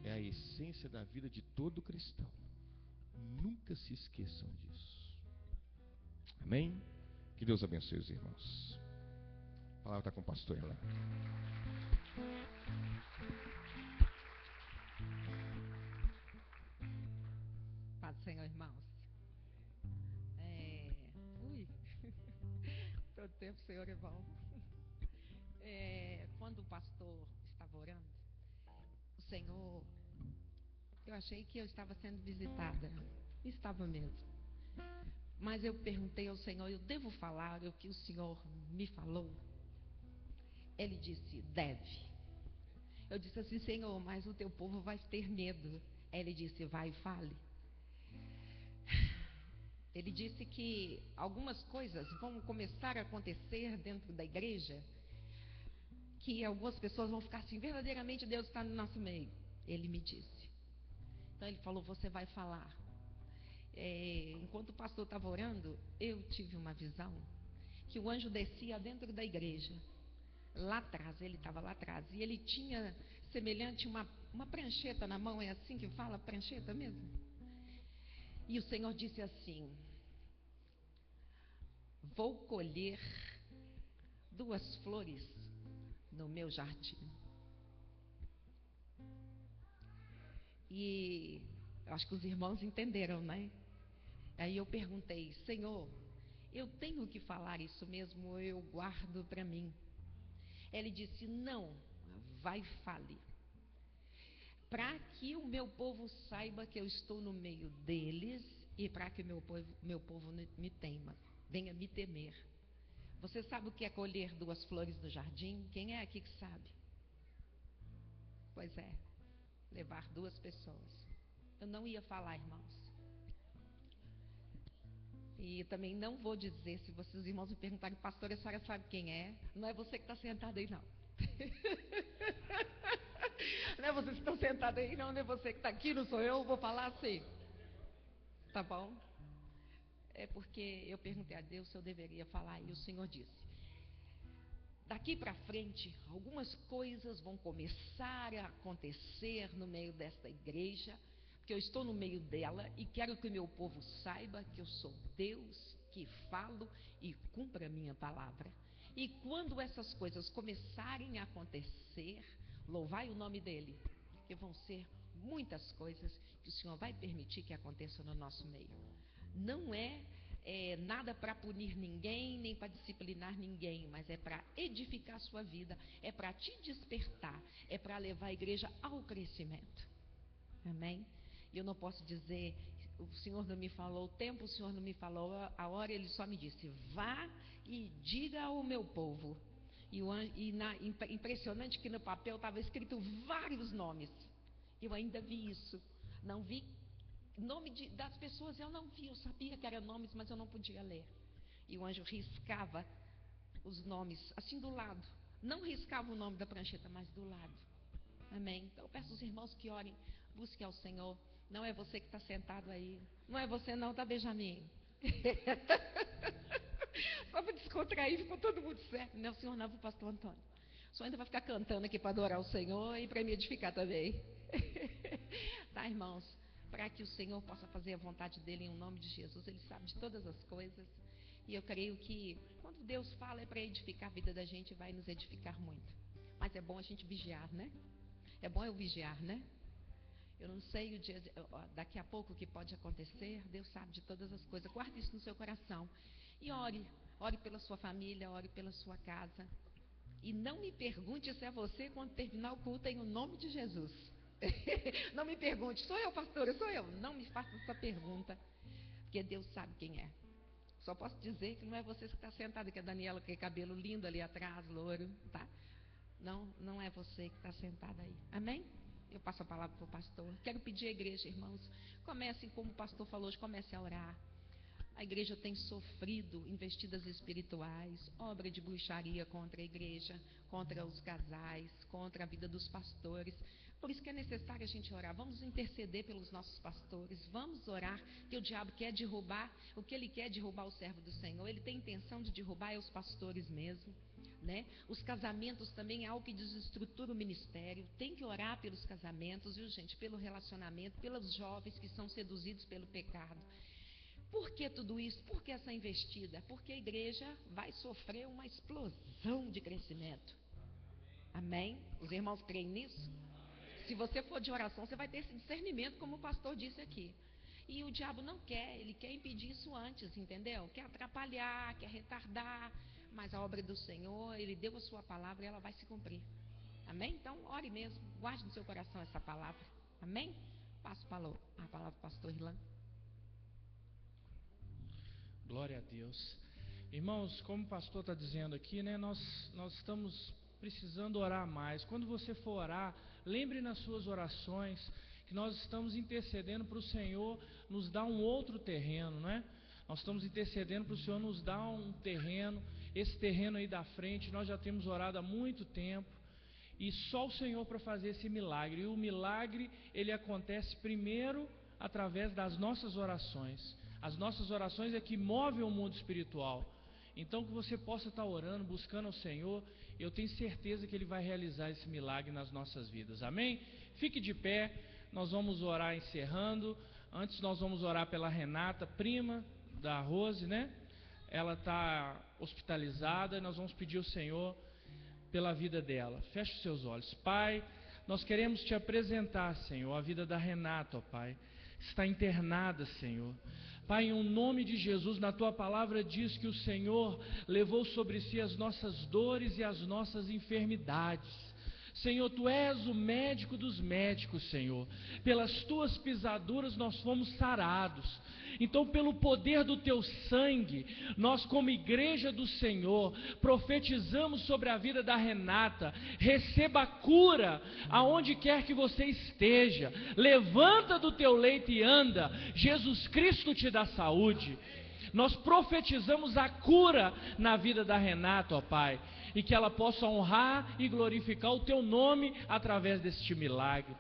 é a essência da vida de todo cristão. Nunca se esqueçam disso. Amém? Que Deus abençoe os irmãos. A palavra está com o pastor Ela. Paz do Senhor, irmãos. Todo tempo, Senhor, é bom. Quando o pastor estava orando, o Senhor, eu achei que eu estava sendo visitada. Estava mesmo. Mas eu perguntei ao Senhor: eu devo falar o que o Senhor me falou? Ele disse: deve. Eu disse assim: Senhor, mas o teu povo vai ter medo. Ele disse: vai e fale. Ele disse que algumas coisas vão começar a acontecer dentro da igreja, que algumas pessoas vão ficar assim: verdadeiramente Deus está no nosso meio. Ele me disse. Então ele falou: você vai falar. Enquanto o pastor estava orando, eu tive uma visão que o anjo descia dentro da igreja. Lá atrás, ele estava lá atrás, e ele tinha semelhante uma prancheta na mão. É assim que fala, prancheta mesmo? E o Senhor disse assim: vou colher 2 flores no meu jardim. E eu acho que os irmãos entenderam, né? Aí eu perguntei: Senhor, eu tenho que falar isso mesmo ou eu guardo para mim? Ele disse: não, vai e fale, para que o meu povo saiba que eu estou no meio deles e para que o meu povo me tema, venha me temer. Você sabe o que é colher 2 flores no jardim? Quem é aqui que sabe? Pois é, levar 2 pessoas. Eu não ia falar, irmãos. E também não vou dizer, se vocês irmãos me perguntarem: pastor, a senhora sabe quem é? Não é você que está sentado aí, não. Não é vocês que estão sentados aí, não é você que está aqui, não sou eu, vou falar assim. Tá bom? É porque eu perguntei a Deus se eu deveria falar, e o Senhor disse: daqui para frente, algumas coisas vão começar a acontecer no meio desta igreja, porque eu estou no meio dela e quero que o meu povo saiba que eu sou Deus, que falo e cumpro a minha palavra. E quando essas coisas começarem a acontecer, louvai o nome dele, porque vão ser muitas coisas que o Senhor vai permitir que aconteçam no nosso meio. Não é nada para punir ninguém, nem para disciplinar ninguém, mas é para edificar a sua vida, é para te despertar, é para levar a igreja ao crescimento. Amém? E eu não posso dizer: o Senhor não me falou o tempo, o Senhor não me falou a hora. Ele só me disse: vá e diga ao meu povo. Impressionante que no papel estava escrito vários nomes. Eu ainda vi isso. Não vi nome das pessoas, eu não vi. Eu sabia que eram nomes, mas eu não podia ler. E o anjo riscava os nomes assim do lado. Não riscava o nome da prancheta, mas do lado. Amém? Então eu peço aos irmãos que orem, busquem ao Senhor. Não é você que está sentado aí. Não é você não, tá, Benjamin? Só para descontrair, ficou todo mundo certo. Não, senhor, não, o pastor Antônio. O senhor ainda vai ficar cantando aqui para adorar o Senhor e para me edificar também. Tá, irmãos? Para que o Senhor possa fazer a vontade dele em nome de Jesus. Ele sabe de todas as coisas. E eu creio que quando Deus fala é para edificar a vida da gente, vai nos edificar muito. Mas é bom a gente vigiar, né? É bom eu vigiar, né? Eu não sei o dia, daqui a pouco o que pode acontecer. Deus sabe de todas as coisas. Guarde isso no seu coração. E ore pela sua família, ore pela sua casa. E não me pergunte se é você quando terminar o culto em nome de Jesus. Não me pergunte, sou eu, pastora, sou eu. Não me faça essa pergunta, porque Deus sabe quem é. Só posso dizer que não é você que está sentada, que é a Daniela, que é cabelo lindo ali atrás, louro, tá? Não é você que está sentada aí. Amém? Eu passo a palavra para o pastor. Quero pedir à igreja, irmãos, comecem, como o pastor falou hoje, comece a orar. A igreja tem sofrido investidas espirituais, obra de bruxaria contra a igreja, contra os casais, contra a vida dos pastores. Por isso que é necessário a gente orar. Vamos interceder pelos nossos pastores. Vamos orar, que o diabo quer derrubar. O que ele quer é derrubar o servo do Senhor. Ele tem intenção de derrubar os pastores mesmo, né? Os casamentos também é algo que desestrutura o ministério. Tem que orar pelos casamentos, viu, gente? Pelo relacionamento, pelos jovens que são seduzidos pelo pecado. Por que tudo isso? Por que essa investida? Porque a igreja vai sofrer uma explosão de crescimento. Amém? Os irmãos creem nisso? Se você for de oração, você vai ter esse discernimento, como o pastor disse aqui. E o diabo não quer, ele quer impedir isso antes, entendeu? Quer atrapalhar, quer retardar. Mas a obra do Senhor, ele deu a sua palavra e ela vai se cumprir. Amém? Então, ore mesmo, guarde no seu coração essa palavra. Amém? Passo a palavra para o pastor Irlan. Glória a Deus. Irmãos, como o pastor está dizendo aqui, né, nós estamos precisando orar mais. Quando você for orar, lembre nas suas orações que nós estamos intercedendo para o Senhor nos dar um outro terreno, né? Nós estamos intercedendo para o Senhor nos dar um terreno. Esse terreno aí da frente, nós já temos orado há muito tempo. E só o Senhor para fazer esse milagre. E o milagre, ele acontece primeiro através das nossas orações. As nossas orações é que movem o mundo espiritual. Então que você possa estar orando, buscando ao Senhor. Eu tenho certeza que Ele vai realizar esse milagre nas nossas vidas. Amém? Fique de pé, nós vamos orar encerrando. Antes nós vamos orar pela Renata, prima da Rose, né? Ela está hospitalizada e nós vamos pedir ao Senhor pela vida dela. Feche os seus olhos. Pai, nós queremos Te apresentar, Senhor, a vida da Renata, ó Pai. Está internada, Senhor. Pai, em nome de Jesus, na Tua palavra diz que o Senhor levou sobre si as nossas dores e as nossas enfermidades. Senhor, Tu és o médico dos médicos, Senhor. Pelas Tuas pisaduras nós fomos sarados. Então, pelo poder do Teu sangue, nós como igreja do Senhor, profetizamos sobre a vida da Renata. Receba a cura aonde quer que você esteja. Levanta do teu leito e anda. Jesus Cristo te dá saúde. Nós profetizamos a cura na vida da Renata, ó Pai, e que ela possa honrar e glorificar o Teu nome através deste milagre.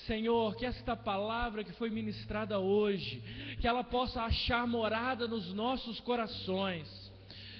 Senhor, que esta palavra que foi ministrada hoje, que ela possa achar morada nos nossos corações.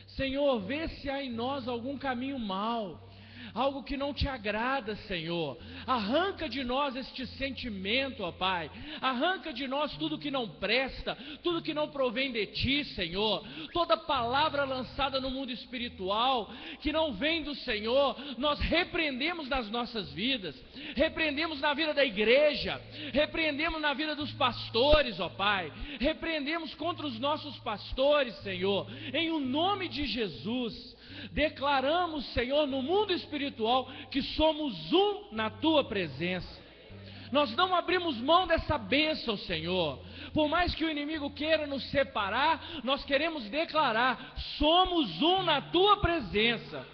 Senhor, vê se há em nós algum caminho mau, algo que não Te agrada, Senhor. Arranca de nós este sentimento, ó Pai. Arranca de nós tudo que não presta, tudo que não provém de Ti, Senhor. Toda palavra lançada no mundo espiritual que não vem do Senhor, nós repreendemos nas nossas vidas. Repreendemos na vida da igreja, repreendemos na vida dos pastores, ó Pai. Repreendemos contra os nossos pastores, Senhor, em o nome de Jesus. Declaramos, Senhor, no mundo espiritual que somos um na Tua presença. Nós não abrimos mão dessa bênção, Senhor. Por mais que o inimigo queira nos separar, nós queremos declarar: somos um na Tua presença.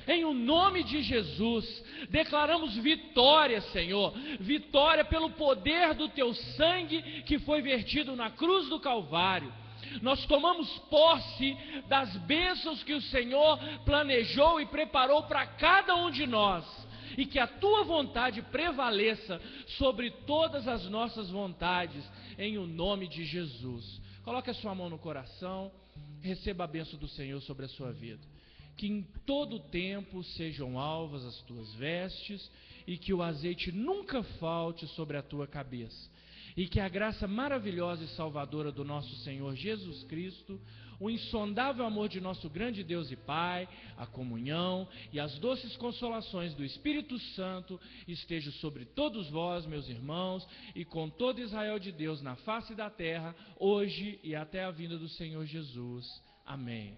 Em o nome de Jesus, declaramos vitória, Senhor. Vitória pelo poder do Teu sangue que foi vertido na cruz do Calvário. Nós tomamos posse das bênçãos que o Senhor planejou e preparou para cada um de nós. E que a Tua vontade prevaleça sobre todas as nossas vontades, em o nome de Jesus. Coloque a sua mão no coração, receba a bênção do Senhor sobre a sua vida. Que em todo tempo sejam alvas as tuas vestes e que o azeite nunca falte sobre a tua cabeça. E que a graça maravilhosa e salvadora do nosso Senhor Jesus Cristo, o insondável amor de nosso grande Deus e Pai, a comunhão e as doces consolações do Espírito Santo estejam sobre todos vós, meus irmãos, e com todo Israel de Deus na face da terra, hoje e até a vinda do Senhor Jesus. Amém.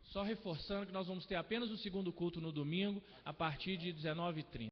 Só reforçando que nós vamos ter apenas o segundo culto no domingo, a partir de 19h30.